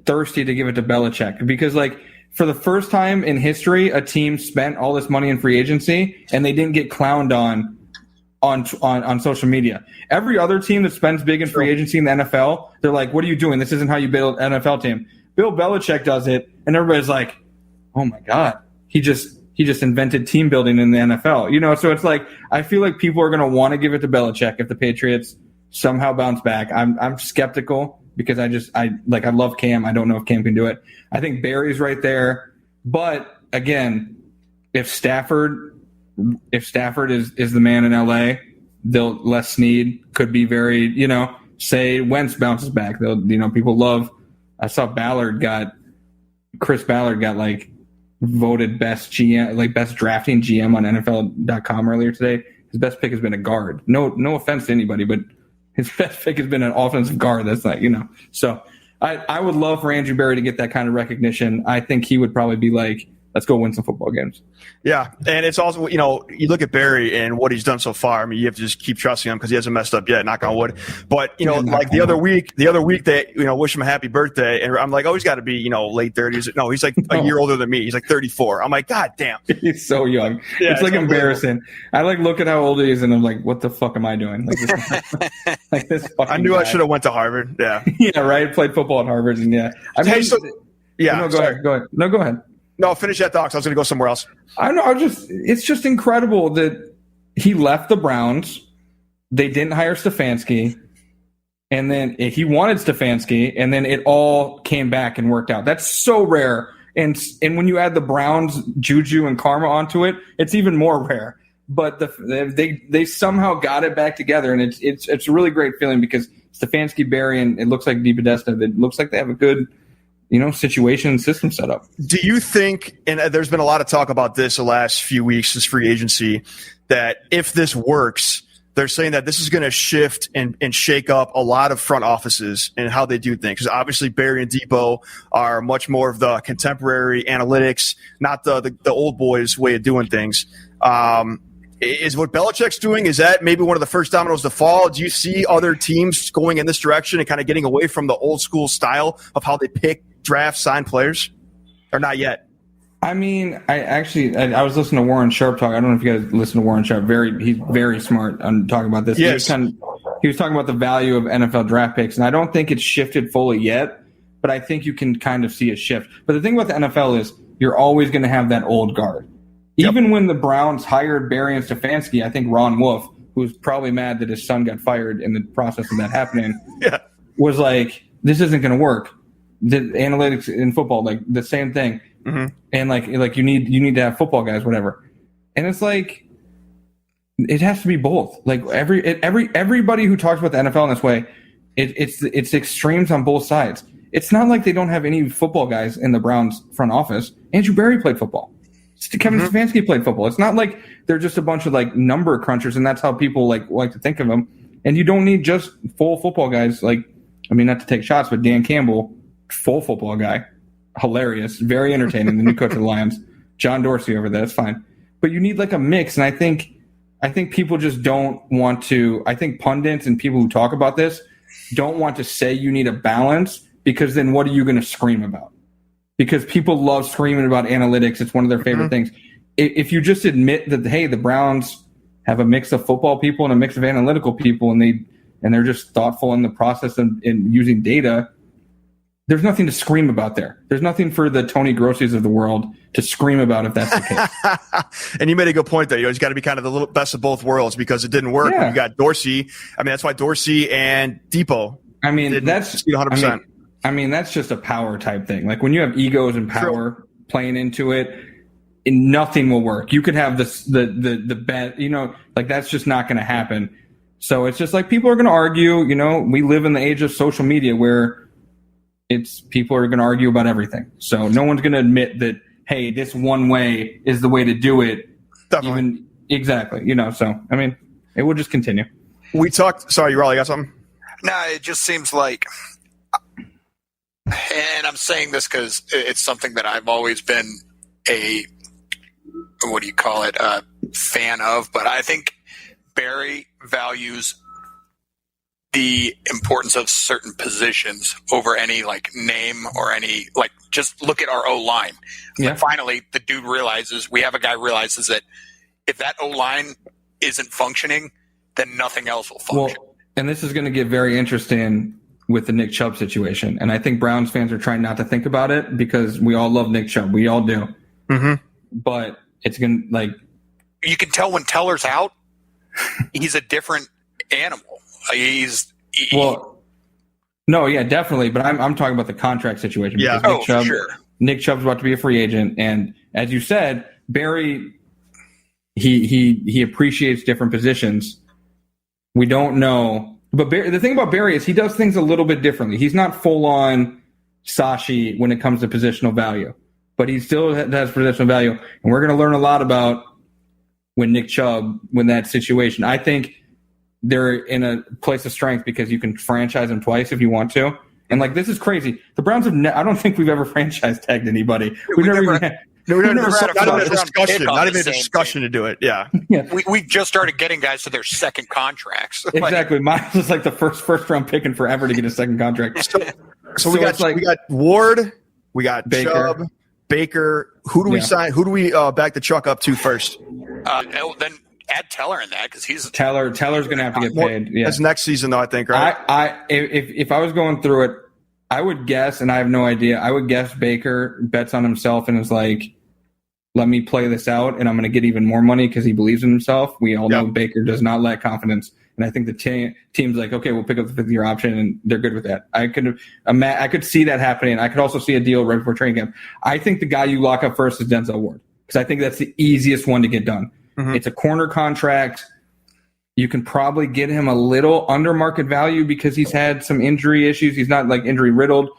thirsty to give it to Belichick because, for the first time in history, a team spent all this money in free agency and they didn't get clowned on social media. Every other team that spends big in free agency in the NFL, they're like, what are you doing? This isn't how you build an NFL team. Bill Belichick does it, and everybody's like, oh my God, he he just invented team building in the NFL. You know, so it's like I feel like people are going to want to give it to Belichick if the Patriots somehow bounce back. I'm skeptical because I love Cam. I don't know if Cam can do it. I think Barry's right there, but again, if Stafford is the man in LA, Les Snead could be very, say Wentz bounces back. People love. I saw Chris Ballard got like voted best GM, like best drafting GM on NFL.com earlier today. His best pick has been a guard. No offense to anybody, but his best pick has been an offensive guard. That's not, So I would love for Andrew Berry to get that kind of recognition. I think he would probably be like, let's go win some football games. Yeah, and it's also, you look at Barry and what he's done so far. I mean, you have to just keep trusting him because he hasn't messed up yet, knock on wood. But, like the other week they, wish him a happy birthday. And I'm like, oh, he's got to be, late 30s. No, he's like a year older than me. He's like 34. I'm like, God damn. He's so young. Yeah, it's like embarrassing. I look at how old he is and I'm like, what the fuck am I doing? This fucking I knew guy. I should have went to Harvard. Yeah. Yeah, right. Played football at Harvard. And yeah. I mean, go ahead. No, go ahead. No, finish that thought. I was going to go somewhere else. I know. It's just incredible that he left the Browns. They didn't hire Stefanski, and then he wanted Stefanski, and then it all came back and worked out. That's so rare. And when you add the Browns juju and karma onto it, it's even more rare. But they somehow got it back together, and it's a really great feeling because Stefanski, Barry, and it looks like DePodesta. It looks like they have a good situation system set up. Do you think, and there's been a lot of talk about this the last few weeks, this free agency, that if this works, they're saying that this is going to shift and shake up a lot of front offices and how they do things. Because obviously Barry and Depot are much more of the contemporary analytics, not the old boys way of doing things. Is what Belichick's doing, is that maybe one of the first dominoes to fall? Do you see other teams going in this direction and kind of getting away from the old school style of how they pick, draft, sign players? Or not yet? I mean, I was listening to Warren Sharp talk. I don't know if you guys listen to Warren Sharp. He's very smart on talking about this. Yes. He was talking about the value of NFL draft picks, and I don't think it's shifted fully yet, but I think you can kind of see a shift. But the thing about the NFL is you're always going to have that old guard. Even when the Browns hired Barry and Stefanski, I think Ron Wolf, who was probably mad that his son got fired in the process of that happening, was like, this isn't going to work. The analytics in football, like the same thing. Mm-hmm. And like you need to have football guys, whatever. And it's like, it has to be both. Like everybody who talks about the NFL in this way, it's extremes on both sides. It's not like they don't have any football guys in the Browns front office. Andrew Berry played football. Kevin Stefanski played football. It's not like they're just a bunch of like number crunchers, and that's how people like to think of them. And you don't need just full football guys. Like, I mean, not to take shots, but Dan Campbell, full football guy, hilarious, very entertaining. The new coach of the Lions, John Dorsey over there. That's fine, but you need like a mix. And I think people just don't want to. I think pundits and people who talk about this don't want to say you need a balance, because then what are you going to scream about? Because people love screaming about analytics. It's one of their favorite things. If you just admit that, hey, the Browns have a mix of football people and a mix of analytical people, and they're just thoughtful in the process in using data, there's nothing to scream about there. There's nothing for the Tony Grossies of the world to scream about if that's the case. And you made a good point there. He's got to be kind of the little best of both worlds, because it didn't work when you got Dorsey. I mean, that's why Dorsey and Depot. I mean, that's 100%. I mean, that's just a power type thing. Like when you have egos and power playing into it, nothing will work. You could have the bet, like that's just not going to happen. So it's just like people are going to argue. We live in the age of social media where people are going to argue about everything. So no one's going to admit that, hey, this one way is the way to do it. Definitely. Exactly. So I mean, it will just continue. We talked. Sorry, you got something? No, it just seems like. And I'm saying this because it's something that I've always been a fan of. But I think Barry values the importance of certain positions over any like name or any like. Just look at our O-line. Yeah. Finally, the dude we have a guy realizes that if that O-line isn't functioning, then nothing else will function. Well, and this is going to get very interesting with the Nick Chubb situation. And I think Browns fans are trying not to think about it because we all love Nick Chubb. We all do. Mm-hmm. But it's going to, like... You can tell when Teller's out, he's a different animal. No, yeah, definitely. But I'm talking about the contract situation. Yeah. Nick Chubb's about to be a free agent. And as you said, Barry, he appreciates different positions. We don't know. But the thing about Barry is he does things a little bit differently. He's not full on Sashi when it comes to positional value, but he still has positional value. And we're going to learn a lot about when Nick Chubb, when that situation. I think they're in a place of strength because you can franchise him twice if you want to. And like, this is crazy. The Browns have, I don't think we've ever franchise tagged anybody. Not even a discussion to do it. Yeah. We just started getting guys to their second contracts. Exactly. Miles is like the first round pick in forever to get a second contract. So we got Ward, we got Baker. Chubb, Baker. Who do we sign? Who do we back the truck up to first? Then add Teller in that because he's Teller's going to have to get paid. Yeah, that's next season though. I think, right? If I was going through it, I would guess, and I have no idea. I would guess Baker bets on himself and is like, "Let me play this out, and I'm going to get even more money because he believes in himself." We all know Baker does not lack confidence, and I think the team's like, "Okay, we'll pick up the fifth-year option," and they're good with that. I could see that happening. I could also see a deal right before training camp. I think the guy you lock up first is Denzel Ward because I think that's the easiest one to get done. Mm-hmm. It's a corner contract. You can probably get him a little under market value because he's had some injury issues. He's not like injury riddled.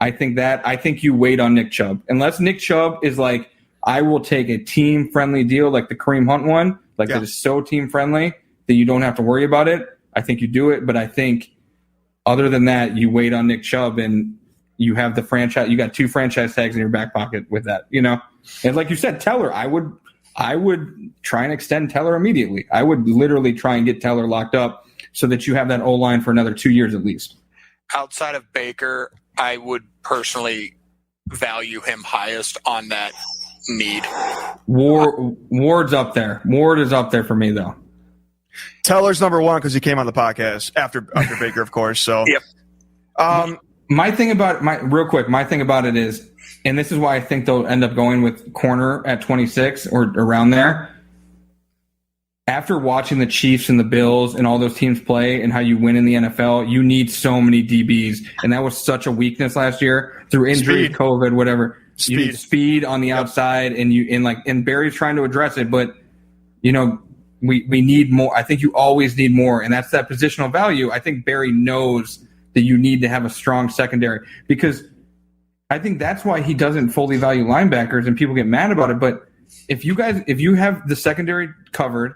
I think you wait on Nick Chubb. Unless Nick Chubb is like, I will take a team friendly deal like the Kareem Hunt one, that is so team friendly that you don't have to worry about it. I think you do it. But I think other than that, you wait on Nick Chubb and you have the franchise, you got 2 franchise tags in your back pocket with that, And like you said, Teller, I would try and extend Teller immediately. I would literally try and get Teller locked up so that you have that O-line for another 2 years at least. Outside of Baker, I would personally value him highest on that need. Ward's up there. Ward is up there for me, though. Teller's number 1 because he came on the podcast after Baker, of course. So, yep. My thing about it is, and this is why I think they'll end up going with corner at 26 or around there. After watching the Chiefs and the Bills and all those teams play and how you win in the NFL, you need so many DBs. And that was such a weakness last year through injury, COVID, whatever. You need speed on the outside and Barry's trying to address it, but we need more. I think you always need more. And that's that positional value. I think Barry knows that you need to have a strong secondary because I think that's why he doesn't fully value linebackers and people get mad about it. But if you have the secondary covered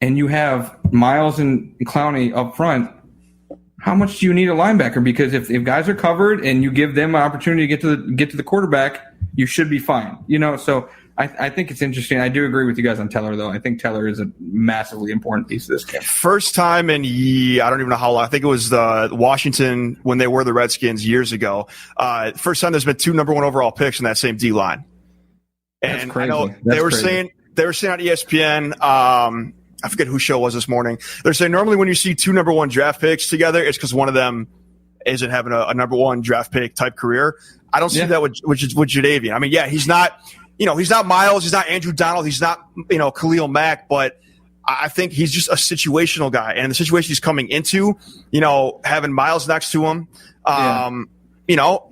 and you have Miles and Clowney up front, how much do you need a linebacker? Because if guys are covered and you give them an opportunity to get to the quarterback, you should be fine. So I think it's interesting. I do agree with you guys on Teller, though. I think Teller is a massively important piece of this game. First time in I don't even know how long. I think it was Washington when they were the Redskins years ago. First time there's been 2 number 1 overall picks in that same D line. And that's crazy. I know they were saying on ESPN. I forget whose show it was this morning. They're saying normally when you see 2 number 1 draft picks together, it's because one of them isn't having a number 1 draft pick type career. I don't see that with Jadeveon. I mean, he's not. He's not Miles. He's not Andrew Donald. He's not, Khalil Mack. But I think he's just a situational guy. And the situation he's coming into, having Miles next to him,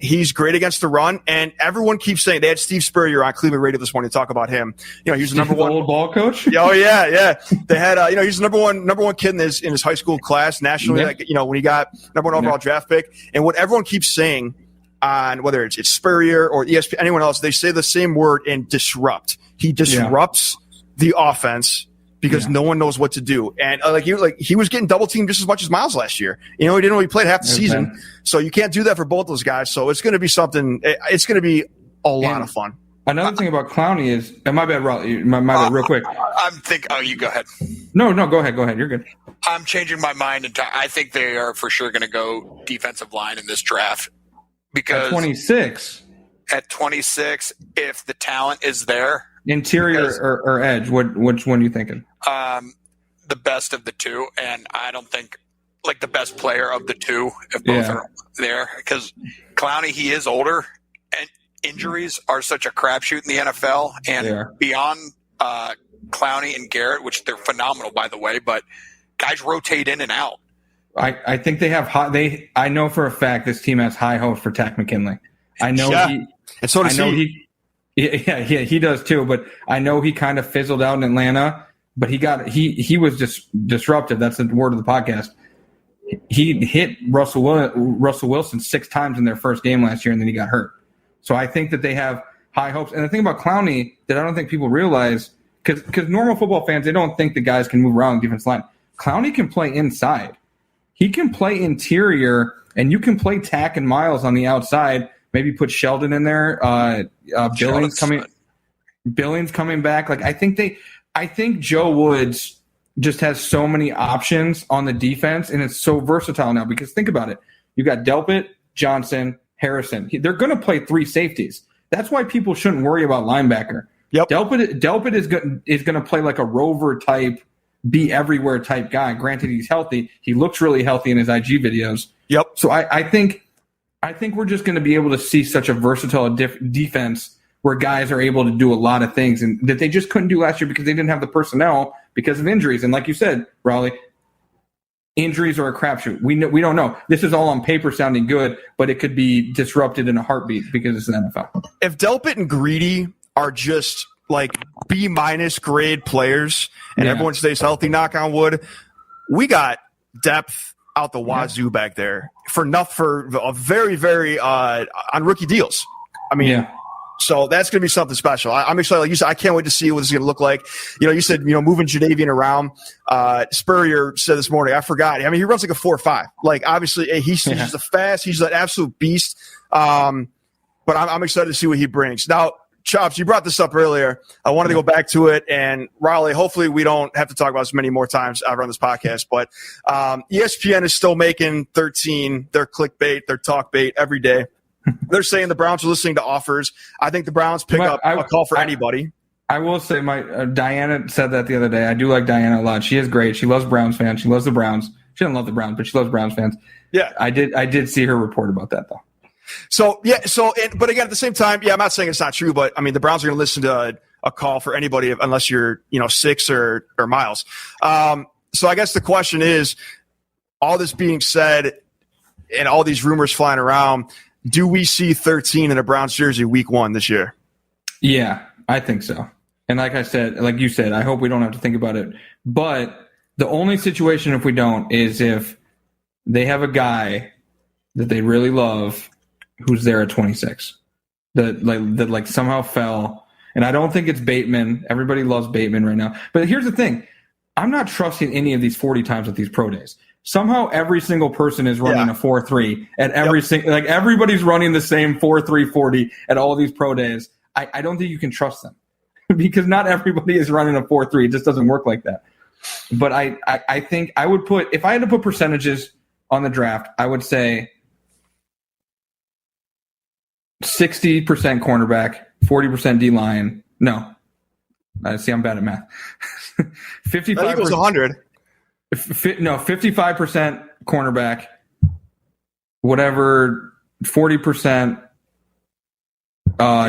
he's great against the run. And everyone keeps saying they had Steve Spurrier on Cleveland radio this morning to talk about him. He's the number 1 old ball coach. Oh yeah. They had, he's the number one kid in his high school class nationally. When he got number 1 overall draft pick. And what everyone keeps saying, on whether it's Spurrier or ESPN, anyone else, they say the same word in disrupt. He disrupts the offense because no one knows what to do. And he was getting double teamed just as much as Miles last year. He didn't really play half the season, so you can't do that for both those guys. So it's going to be something. It's going to be a lot of fun. Another thing about Clowney is, and my bad, real quick. I'm thinking. Oh, you go ahead. No, go ahead. You're good. I'm changing my mind, and I think they are for sure going to go defensive line in this draft. Because at 26, if the talent is there, interior or edge, which one are you thinking? The best of the 2, and I don't think the best player of the 2 if both are there. Because Clowney, he is older, and injuries are such a crapshoot in the NFL, and beyond Clowney and Garrett, which they're phenomenal, by the way, but guys rotate in and out. I think they have I know for a fact this team has high hopes for Takk McKinley. I know and so does he. He does too. But I know he kind of fizzled out in Atlanta. But he was just disruptive. That's the word of the podcast. He hit Russell Wilson 6 times in their first game last year, and then he got hurt. So I think that they have high hopes. And the thing about Clowney that I don't think people realize, because normal football fans, they don't think the guys can move around the defense line. Clowney can play inside. He can play interior, and you can play Takk and Miles on the outside. Maybe put Sheldon in there. Billings coming back. Like I think Joe Woods just has so many options on the defense, and it's so versatile now. Because think about it, you got Delpit, Johnson, Harrison. They're going to play 3 safeties. That's why people shouldn't worry about linebacker. Yep. Delpit is going to play like a rover type, be everywhere type guy. Granted, he's healthy. He looks really healthy in his IG videos. Yep. So I think we're just going to be able to see such a versatile defense where guys are able to do a lot of things and that they just couldn't do last year because they didn't have the personnel because of injuries. And like you said, Raleigh, injuries are a crapshoot. We don't know. This is all on paper sounding good, but it could be disrupted in a heartbeat because it's the NFL. If Delpit and Greedy are just like B- grade players and everyone stays healthy, knock on wood, we got depth out the wazoo back there for a very, very on rookie deals. I mean, so that's going to be something special. I'm excited. Like you said, I can't wait to see what this is going to look like. You said, moving Jadeveon around. Spurrier said this morning, I forgot. I mean, he runs like a 4.5. Like, obviously, he's just a fast. He's an absolute beast. But I'm excited to see what he brings. Now, Chops, you brought this up earlier. I wanted to go back to it. And Raleigh, hopefully we don't have to talk about this many more times ever on this podcast. But ESPN is still making 13 their clickbait, their talk bait every day. They're saying the Browns are listening to offers. I think the Browns pick up a call for anybody. I will say Diana said that the other day. I do like Diana a lot. She is great. She loves Browns fans. She loves the Browns. She doesn't love the Browns, but she loves Browns fans. Yeah. I did see her report about that, though. But again, at the same time, I'm not saying it's not true, but I mean, the Browns are going to listen to a call for anybody unless you're, 6 or Miles. So I guess the question is, all this being said and all these rumors flying around, do we see 13 in a Browns jersey week 1 this year? Yeah, I think so. And like you said, I hope we don't have to think about it. But the only situation if we don't is if they have a guy that they really love who's there at 26 that somehow fell. And I don't think it's Bateman. Everybody loves Bateman right now. But here's the thing. I'm not trusting any of these 40 times at these pro days. Somehow every single person is running a 4.3 at everybody's running the same 4.3 40 at all these pro days. I don't think you can trust them because not everybody is running a 4.3. It just doesn't work like that. But I think I would put, if I had to put percentages on the draft, I would say 60% cornerback, 40% D-line. No. See, I'm bad at math. 55%. I think it was 100. 55% cornerback, whatever, 40%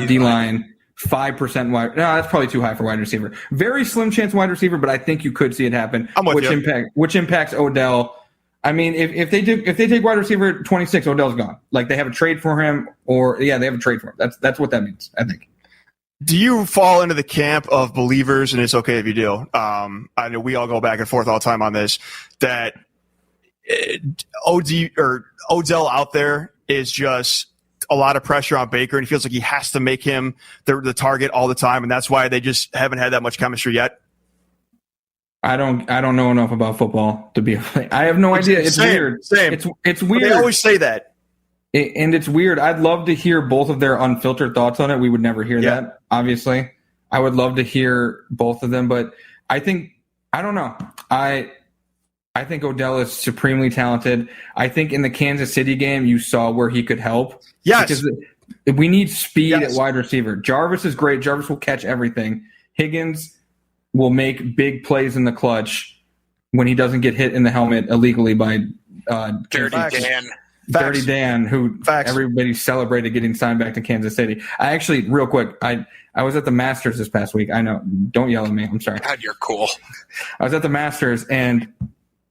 D-line, 5% wide. No, that's probably too high for wide receiver. Very slim chance wide receiver, but I think you could see it happen. I'm with you. Which impacts Odell. I mean, if they take wide receiver at 26, Odell's gone. Like they have a trade for him, they have a trade for him. That's what that means, I think. Do you fall into the camp of believers, and it's okay if you do? I know we all go back and forth all the time on this, that Odell out there is just a lot of pressure on Baker, and he feels like he has to make him the target all the time, and that's why they just haven't had that much chemistry yet? I don't know enough about football to be. I have no idea. It's weird. Same. It's weird. But they always say that. And it's weird. I'd love to hear both of their unfiltered thoughts on it. We would never hear that, obviously. I would love to hear both of them, but I don't know. I think Odell is supremely talented. I think in the Kansas City game, you saw where he could help. Yes. Because we need speed at wide receiver. Jarvis is great. Jarvis will catch everything. Higgins will make big plays in the clutch when he doesn't get hit in the helmet illegally by Dirty Dan. Dirty Dan, who Facts. everybody celebrated getting signed back to Kansas City. I actually, real quick, I was at the Masters this past week. I know, don't yell at me. I'm sorry. God, you're cool. I was at the Masters, and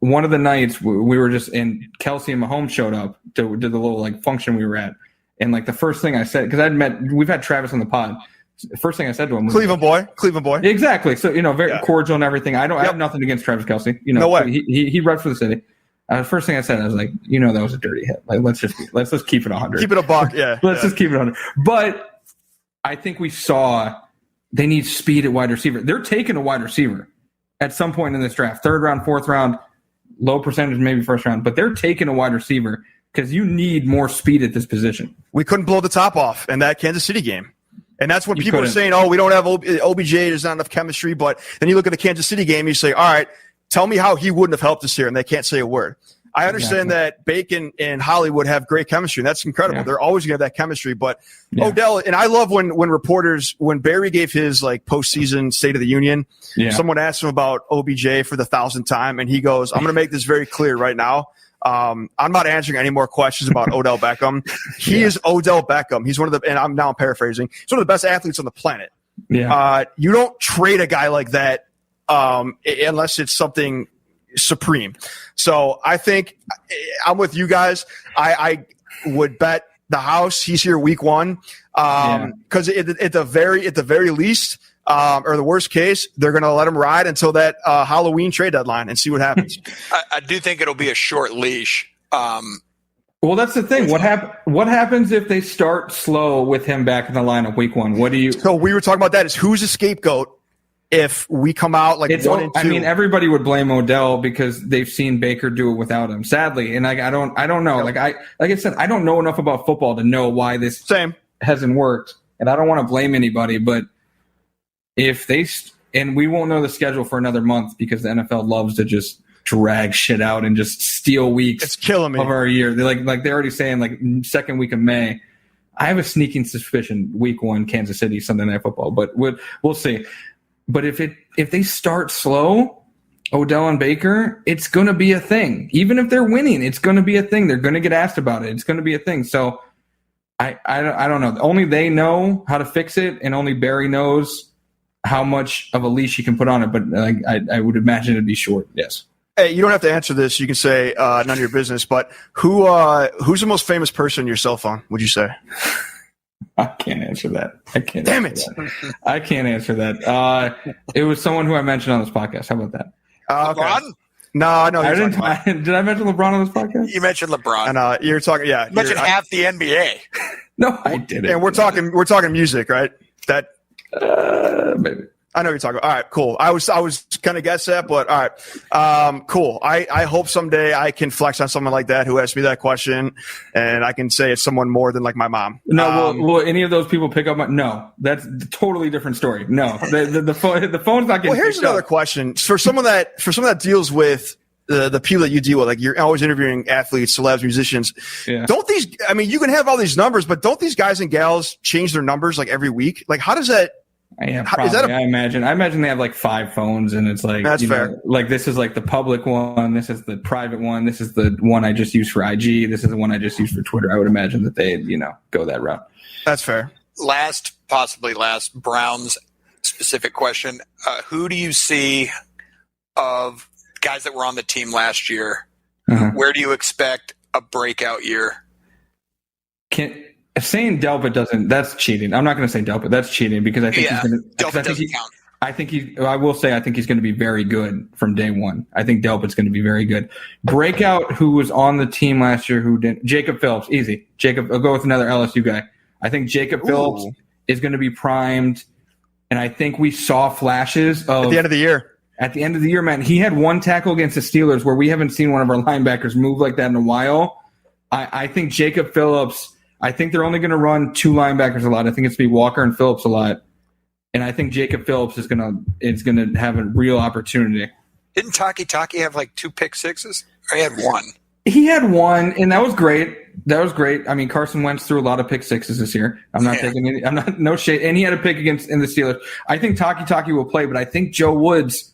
one of the nights we were just in, Kelsey and Mahomes showed up to the little like function we were at. And like the first thing I said, because we've had Travis on the pod. The first thing I said to him was Cleveland boy. Exactly. So, very cordial and everything. I have nothing against Travis Kelsey. No way. He reps for the city. The first thing I said, I was like, that was a dirty hit. Like, let's just keep it 100. Keep it a buck. Yeah. Let's just keep it 100. But I think we saw they need speed at wide receiver. They're taking a wide receiver at some point in this draft, 3rd round, 4th round, low percentage, maybe 1st round, but they're taking a wide receiver because you need more speed at this position. We couldn't blow the top off in that Kansas City game. And that's when people are saying, oh, we don't have OBJ, there's not enough chemistry. But then you look at the Kansas City game, you say, all right, tell me how he wouldn't have helped us here, and they can't say a word. I understand that Bacon and Hollywood have great chemistry, and that's incredible. Yeah. They're always going to have that chemistry. But Odell, and I love when reporters, when Barry gave his like postseason State of the Union, someone asked him about OBJ for the 1,000th time, and he goes, I'm going to make this very clear right now. I'm not answering any more questions about Odell Beckham. He is Odell Beckham. He's one of the, and I'm now paraphrasing, he's one of the best athletes on the planet. Yeah. You don't trade a guy like that unless it's something supreme. So I think I'm with you guys. I would bet the house he's here week 1 because at the very least, or the worst case, they're going to let him ride until that Halloween trade deadline and see what happens. I do think it'll be a short leash. Well, that's the thing. What happens if they start slow with him back in the lineup week 1? What do you? So we were talking about that. Is who's the scapegoat if we come out like 1 and 2? I mean, everybody would blame Odell because they've seen Baker do it without him. Sadly, and I don't know. Like I said, I don't know enough about football to know why this hasn't worked, and I don't want to blame anybody, but. If they and we won't know the schedule for another month because the NFL loves to just drag shit out and just steal weeks. It's killing me. Of our year. They're like they're already saying like 2nd week of May. I have a sneaking suspicion week 1 Kansas City Sunday Night Football, but we'll see. But if they start slow, Odell and Baker, it's going to be a thing. Even if they're winning, it's going to be a thing. They're going to get asked about it. It's going to be a thing. So I don't know. Only they know how to fix it, and only Barry knows how much of a leash you can put on it, but I would imagine it'd be short. Yes. Hey, you don't have to answer this. You can say none of your business. But who's the most famous person on your cell phone? Would you say? I can't answer that. Damn it! I can't answer that. It was someone who I mentioned on this podcast. How about that? LeBron? No. I didn't. Did I mention LeBron on this podcast? You mentioned LeBron. And you're talking. Yeah. You mentioned half the NBA. No, I didn't. And we're talking music, right? That. Maybe. I know what you're talking about. All right, cool. I was kind of guess that, but all right. Cool. I hope someday I can flex on someone like that who asked me that question, and I can say it's someone more than like my mom. No, will any of those people pick up my? No, that's a totally different story. No, the phone's not getting. Well, here's another question for someone that deals with the people that you deal with. Like you're always interviewing athletes, celebs, musicians. Yeah. Don't these? I mean, you can have all these numbers, but don't these guys and gals change their numbers like every week? Like, how does that? Yeah, probably. I imagine they have like 5 phones, and it's like that's fair. Like this is like the public one, this is the private one, this is the one I just use for IG, this is the one I just use for Twitter. I would imagine that they go that route. That's fair. Possibly last Browns specific question. Who do you see of guys that were on the team last year? Where do you expect a breakout year? Saying Delpit doesn't, that's cheating. I'm not going to say Delpit. That's cheating because I think he's going to. Delpit doesn't count. I think I will say I think he's going to be very good from day one. I think Delpit's going to be very good. Breakout, who was on the team last year, who didn't. Jacob Phillips, easy. Jacob, I'll go with another LSU guy. I think Jacob Phillips is going to be primed, and I think we saw flashes of. At the end of the year. At the end of the year, man, he had 1 tackle against the Steelers where we haven't seen one of our linebackers move like that in a while. I think Jacob Phillips. I think they're only going to run 2 linebackers a lot. I think it's going to be Walker and Phillips a lot. And I think Jacob Phillips is going to have a real opportunity. Didn't Taki have like 2 pick sixes? Or he had 1? He had 1, and that was great. I mean, Carson Wentz threw a lot of pick sixes this year. I'm not taking any. I'm not no shade. And he had a pick in the Steelers. I think Taki will play, but I think Joe Woods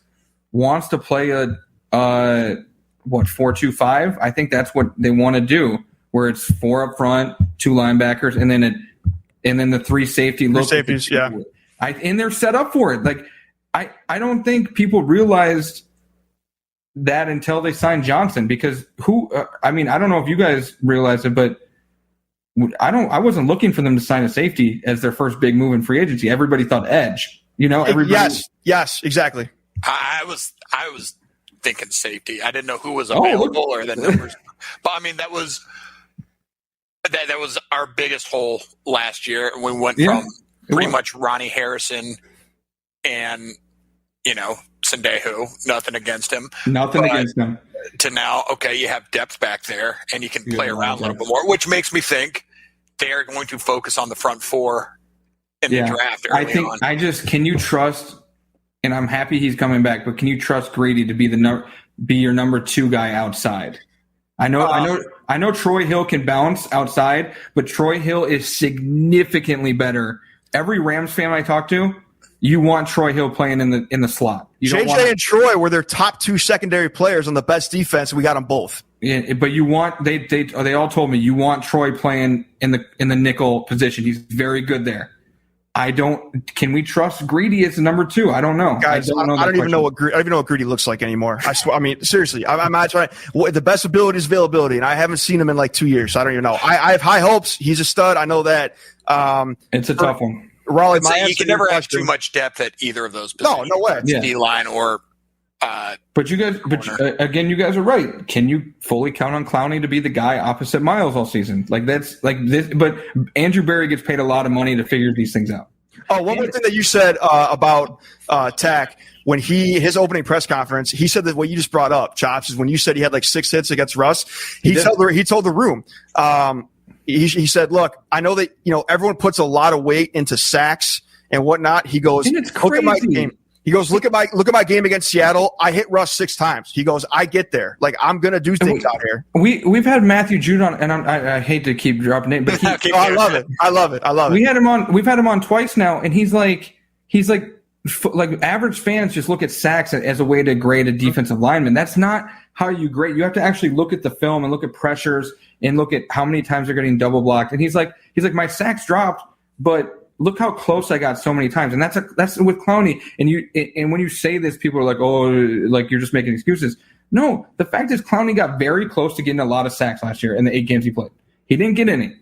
wants to play a 4-2-5. I think that's what they want to do. where it's 4 up front, 2 linebackers, and then the 3 safety look. Safeties, yeah. And they're set up for it. Like I don't think people realized that until they signed Johnson, because I don't know if you guys realized it, but I wasn't looking for them to sign a safety as their first big move in free agency. Everybody thought edge. Yes, exactly. I was thinking safety. I didn't know who was available or the numbers. But I mean, that was our biggest hole last year. We went from pretty much Ronnie Harrison and Sendejo, nothing against him. To now, okay, you have depth back there and you can play around a little bit more, which makes me think they are going to focus on the front 4 in the draft early on. Can you trust, and I'm happy he's coming back, but can you trust Grady to be your number 2 guy outside? I know Troy Hill can bounce outside, but Troy Hill is significantly better. Every Rams fan I talk to, you want Troy Hill playing in the slot. JJ and Troy were their top 2 secondary players on the best defense, and we got them both. Yeah, but you want they all told me you want Troy playing in the nickel position. He's very good there. Can we trust Greedy as the number 2? I don't know. Guys, I don't even know what Greedy looks like anymore. I swear. I mean, seriously, I'm not trying. The best ability is availability, and I haven't seen him in like 2 years, so I don't even know. I have high hopes. He's a stud. I know that. It's a tough one. Raleigh, you can never have too much depth at either of those positions. No way. D-line or But you guys are right. Can you fully count on Clowney to be the guy opposite Miles all season? Like that's like this. But Andrew Berry gets paid a lot of money to figure these things out. Oh, one more thing that you said about Tack when his opening press conference, he said that what you just brought up, Chops, is when you said he had like 6 hits against Russ. He told the room. He said, "Look, I know that everyone puts a lot of weight into sacks and whatnot." He goes, "Look at my game." He goes, "Look at my game against Seattle. I hit Russ 6 times." He goes, "I get there. Like I'm gonna do things out here." We've had Matthew Jude on, and I hate to keep dropping names, but I love it. I love it. We had him on. We've had him on twice now, and he's like average fans just look at sacks as a way to grade a defensive lineman. That's not how you grade. You have to actually look at the film and look at pressures and look at how many times they're getting double blocked. And he's like, my sacks dropped, but look how close I got so many times. And that's with Clowney. And when you say this, people are like, oh, like you're just making excuses. No, the fact is Clowney got very close to getting a lot of sacks last year in the 8 games he played. He didn't get any.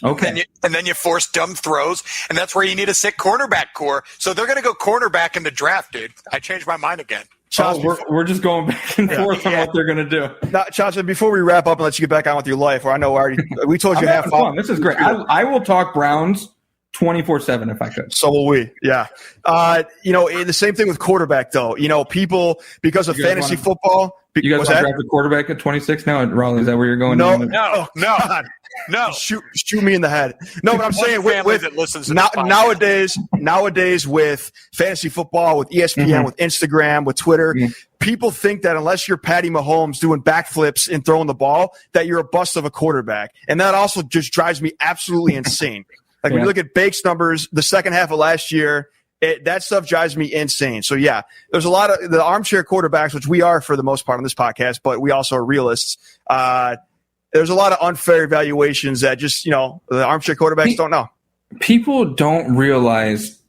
Okay. And then you force dumb throws, and that's where you need a sick cornerback core. So they're going to go cornerback in the draft, dude. I changed my mind again. We're just going back and forth on what they're going to do. Now, Chacha, before we wrap up and let you get back on with your life, or I know we told you half fun. This is great. I will talk Browns 24/7 if I could. So will we. Yeah. The same thing with quarterback, though. People, because of fantasy football. You guys want to draft a quarterback at 26 now? Raleigh, is that where you're going? No. Shoot me in the head. No, but I'm saying nowadays with fantasy football, with ESPN, with Instagram, with Twitter, people think that unless you're Patty Mahomes doing backflips and throwing the ball, that you're a bust of a quarterback. And that also just drives me absolutely insane. Like when you look at Bake's numbers, the second half of last year, that stuff drives me insane. So, yeah, there's a lot of the armchair quarterbacks, which we are for the most part on this podcast, but we also are realists. There's a lot of unfair evaluations that just, the armchair quarterbacks don't know. People don't realize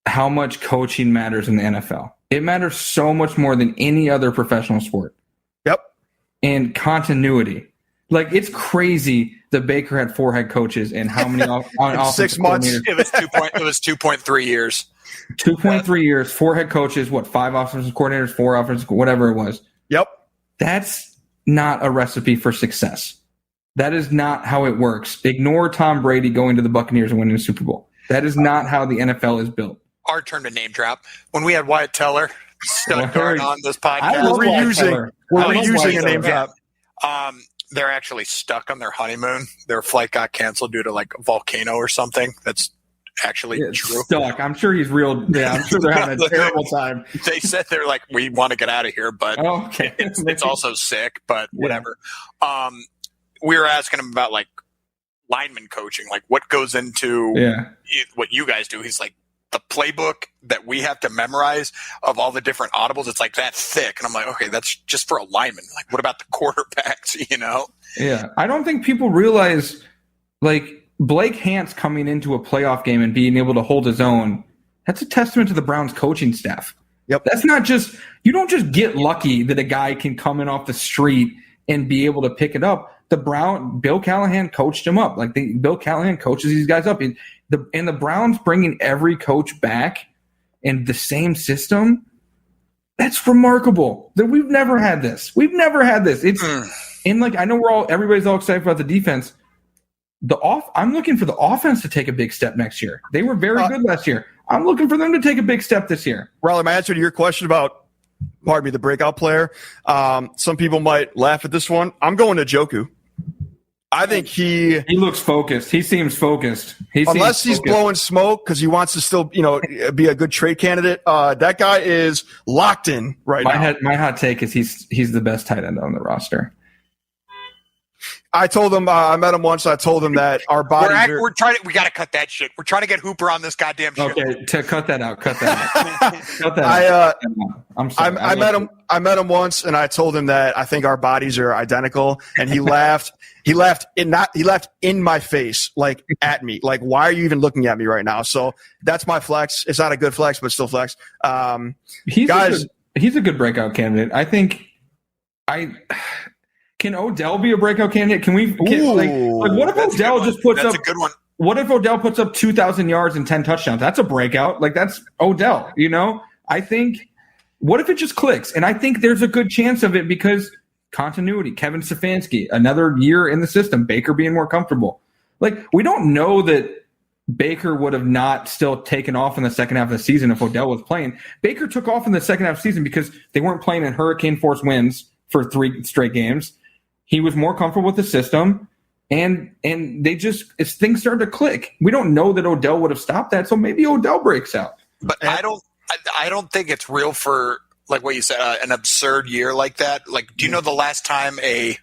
how much coaching matters in the NFL. It matters so much more than any other professional sport. Yep. And continuity. Like, it's crazy that Baker had 4 head coaches and how many on 6 months. It was 2.3 years. 2.3 years, 4 head coaches, 5 offensive coordinators, 4 offensive, whatever it was. Yep. That's not a recipe for success. That is not how it works. Ignore Tom Brady going to the Buccaneers and winning a Super Bowl. That is not how the NFL is built. Our turn to name drop. When we had Wyatt Teller stud guard on this podcast, we're reusing a name drop. They're actually stuck on their honeymoon. Their flight got canceled due to like a volcano or something. That's actually true. Stuck. I'm sure he's real. Yeah, I'm sure they're having a terrible time. They said they're like, we want to get out of here, but it's also sick, but whatever. We were asking him about like lineman coaching, like what goes into what you guys do. He's like, the playbook that we have to memorize of all the different audibles, it's like that thick. And I'm like, okay, that's just for a lineman. Like, what about the quarterbacks, Yeah. I don't think people realize, like, Blake Hance coming into a playoff game and being able to hold his own, that's a testament to the Browns coaching staff. Yep. That's not just – you don't just get lucky that a guy can come in off the street and be able to pick it up. Bill Callahan coached him up. Like, Bill Callahan coaches these guys up. And the Browns bringing every coach back in the same system, that's remarkable. That we've never had this. It's and like, I know everybody's all excited about the defense. I'm looking for the offense to take a big step next year. They were very good last year. I'm looking for them to take a big step this year. Raleigh, my answer to your question about, the breakout player. Some people might laugh at this one. I'm going to Njoku. I think he looks focused. He seems focused. Unless he's blowing smoke because he wants to still, be a good trade candidate. That guy is locked in right now. My hot take is he's the best tight end on the roster. I told him I met him once. I told him that our bodies we got to cut that shit. We're trying to get Hooper on this goddamn show. Okay, cut that out. Cut that out. I'm sorry. I met him once, and I told him that I think our bodies are identical, and he laughed. He laughed in my face, like at me. Like, why are you even looking at me right now? So that's my flex. It's not a good flex, but still flex. He's a good breakout candidate. I think. Can Odell be a breakout candidate? What if Odell just puts up? That's a good one. What if Odell puts up 2,000 yards and 10 touchdowns? That's a breakout. Like, that's Odell. I think. What if it just clicks? And I think there's a good chance of it because continuity. Kevin Stefanski, another year in the system. Baker being more comfortable. Like, we don't know that Baker would have not still taken off in the second half of the season if Odell was playing. Baker took off in the second half of the season because they weren't playing in hurricane force winds for 3 straight games. He was more comfortable with the system, and things started to click. We don't know that Odell would have stopped that, so maybe Odell breaks out. But I don't think it's real for, like what you said, an absurd year like that. Like, do you know the last time a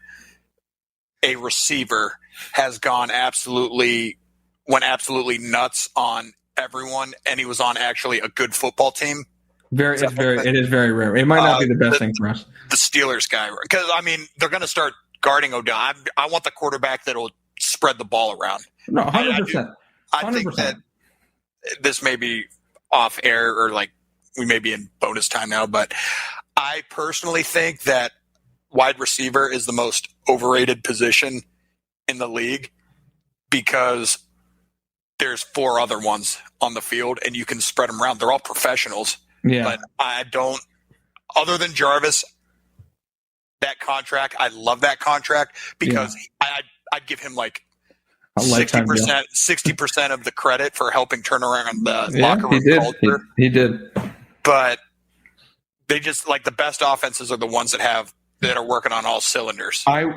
receiver has went absolutely nuts on everyone, and he was on actually a good football team? It is very rare. It might not be the best thing for us. The Steelers guy, because they're going to start guarding Odell. I want the quarterback that'll spread the ball around. No, 100%. I think that this may be off air or like we may be in bonus time now, but I personally think that wide receiver is the most overrated position in the league because there's 4 other ones on the field and you can spread them around. They're all professionals. Yeah. But I don't, other than Jarvis, that contract, I love that contract because I'd give him like 60% of the credit for helping turn around the locker room culture. He did. But they just, like, the best offenses are the ones that are working on all cylinders. I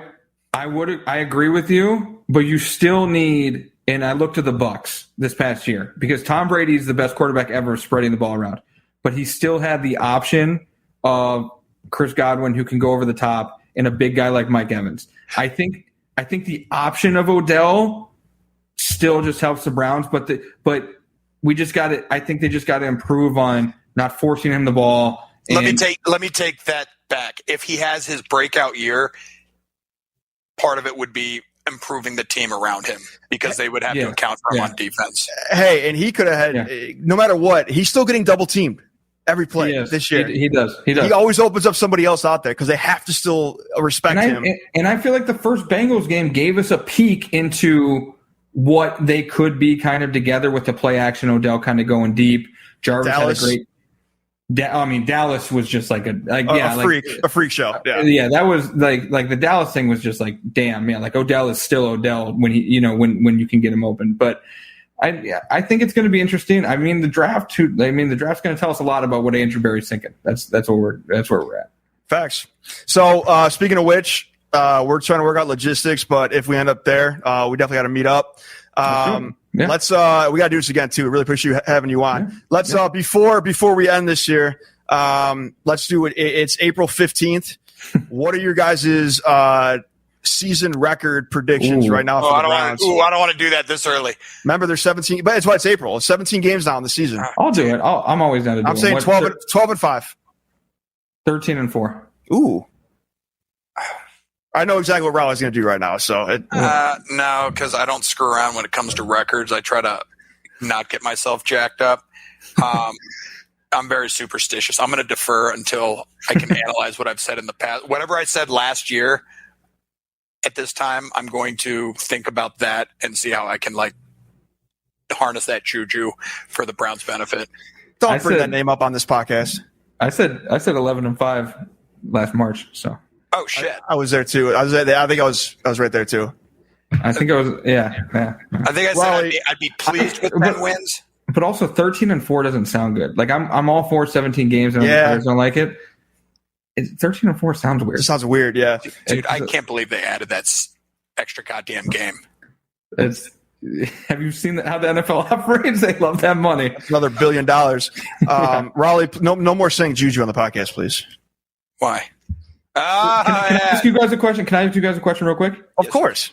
agree with you, but you still need, and I looked at the Bucs this past year because Tom Brady's the best quarterback ever spreading the ball around. But he still had the option of Chris Godwin, who can go over the top, and a big guy like Mike Evans. I think the option of Odell still just helps the Browns, but we just got to. I think they just got to improve on not forcing him the ball. Let me take that back. If he has his breakout year, part of it would be improving the team around him because they would have to account for him on defense. Hey, and he could have had no matter what, he's still getting double teamed every play this year. He does. He always opens up somebody else out there because they have to still respect him. And I feel like the first Bengals game gave us a peek into what they could be kind of together with the play action. Odell kind of going deep. Jarvis had a great. Dallas was just like a freak show. Yeah, that was like the Dallas thing was just like, damn, man, like Odell is still Odell when he, when you can get him open. But I think it's going to be interesting. The draft's going to tell us a lot about what Andrew Berry's thinking. That's where we're at. Facts. So speaking of which, we're trying to work out logistics, but if we end up there, we definitely got to meet up. Let's we got to do this again too. Really appreciate having you on. Let's before we end this year, let's do it. It's April 15th. What are your guys' season record predictions right now for the Browns. I don't want to do that this early. Remember, there's 17, but it's why it's April. It's 17 games now in the season. I'll do it. I'm always down to do it. I'm saying 12-5. 13-4. Ooh. I know exactly what Raleigh's going to do right now. So no, because I don't screw around when it comes to records. I try to not get myself jacked up. I'm very superstitious. I'm going to defer until I can analyze what I've said in the past. Whatever I said last year at this time, I'm going to think about that and see how I can harness that juju for the Browns' benefit. Don't bring that name up on this podcast. I said 11-5 last March. So. Oh shit! I was there too. I think I was right there too. I think I was. Yeah. I think I said I'd be pleased with 10 wins. But also 13-4 doesn't sound good. Like I'm all for 17 games and players don't like it. 13-4 sounds weird. It sounds weird, yeah. Dude, I can't believe they added that extra goddamn game. Have you seen how the NFL operates? They love that money. That's another $1 billion. Raleigh, no more saying juju on the podcast, please. Why? Can I ask you guys a question? Can I ask you guys a question real quick? Of course.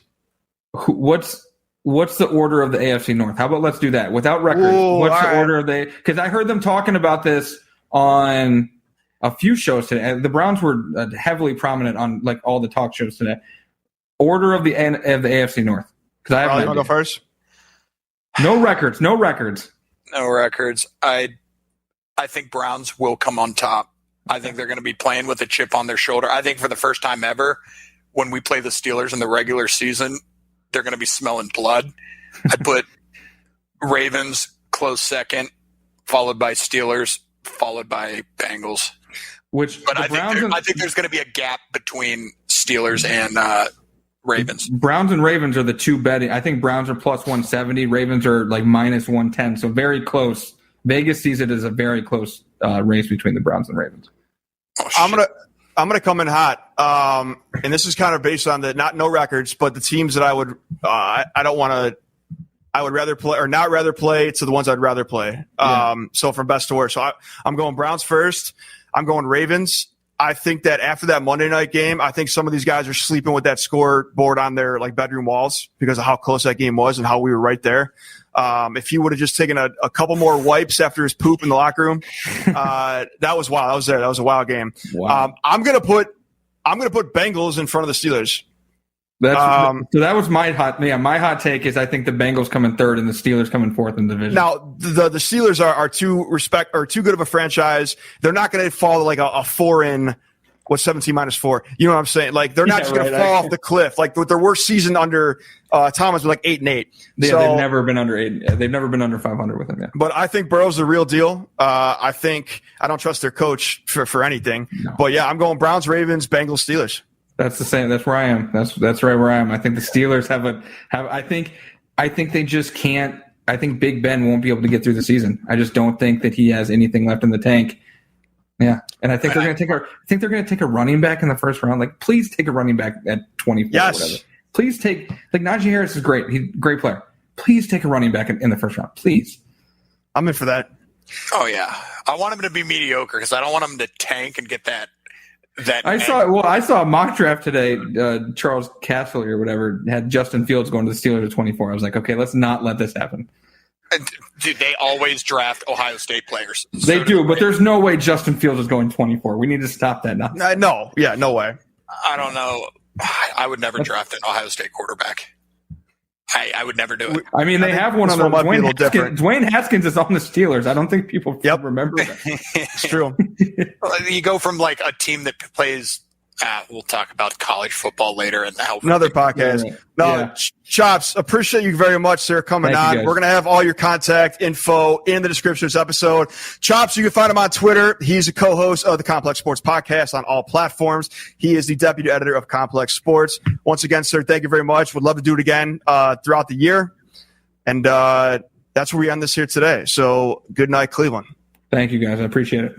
What's the order of the AFC North? How about let's do that without records? What's the order of because I heard them talking about this on a few shows today. The Browns were heavily prominent on all the talk shows today. Order of the AFC North. Because I have go first. No records. No records. I think Browns will come on top. I think they're going to be playing with a chip on their shoulder. I think for the first time ever, when we play the Steelers in the regular season, they're going to be smelling blood. I put Ravens close second, followed by Steelers, followed by Bengals. I think there's going to be a gap between Steelers and Ravens. Browns and Ravens are the two betting. I think Browns are plus 170. Ravens are minus 110. So very close. Vegas sees it as a very close race between the Browns and Ravens. Oh, I'm gonna come in hot, and this is kind of based on no records, but the teams that I would rather play or not rather play to the ones I'd rather play. So from best to worst. So I'm going Browns first. I'm going Ravens. I think that after that Monday night game, I think some of these guys are sleeping with that scoreboard on their bedroom walls because of how close that game was and how we were right there. If he would have just taken a couple more wipes after his poop in the locker room, that was wild. I was there. That was a wild game. Wow. I'm gonna put Bengals in front of the Steelers. So that was my hot take is I think the Bengals come in third and the Steelers come in fourth in the division. Now the Steelers are too good of a franchise. They're not going to fall to a 4 in 17 minus 4. You know what I'm saying? They're not just going to fall off the cliff. With their worst season under Thomas was 8-8. Yeah, so, they've never been under 8. They've never been under 500 with him. Yeah. But I think Burrow's the real deal. I don't trust their coach for anything. No. But yeah, I'm going Browns, Ravens, Bengals, Steelers. That's the same. That's where I am. That's right where I am. I think the Steelers I think they just can't. I think Big Ben won't be able to get through the season. I just don't think that he has anything left in the tank. Yeah, and I think they're going to take a running back in the first round. Please take a running back at 24. Yes. Or whatever. Please take Najee Harris is great. He's a great player. Please take a running back in the first round. Please. I'm in for that. Oh yeah, I want him to be mediocre because I don't want him to tank and get that. I saw a mock draft today. Charles Castle or whatever had Justin Fields going to the Steelers at 24. I was like, okay, let's not let this happen. Dude, they always draft Ohio State players. They do, but there's no way Justin Fields is going 24. We need to stop that now. No way. I don't know. I would never draft an Ohio State quarterback. I would never do it. I mean, they have one on the Dwayne Haskins is on the Steelers. I don't think people remember that. It's true. You go from a team that plays. We'll talk about college football later and how another podcast. Yeah. No, Chops, appreciate you very much, sir, coming on. We're going to have all your contact info in the description of this episode. Chops, you can find him on Twitter. He's a co-host of the Complex Sports Podcast on all platforms. He is the deputy editor of Complex Sports. Once again, sir, thank you very much. Would love to do it again throughout the year. And that's where we end this here today. So good night, Cleveland. Thank you, guys. I appreciate it.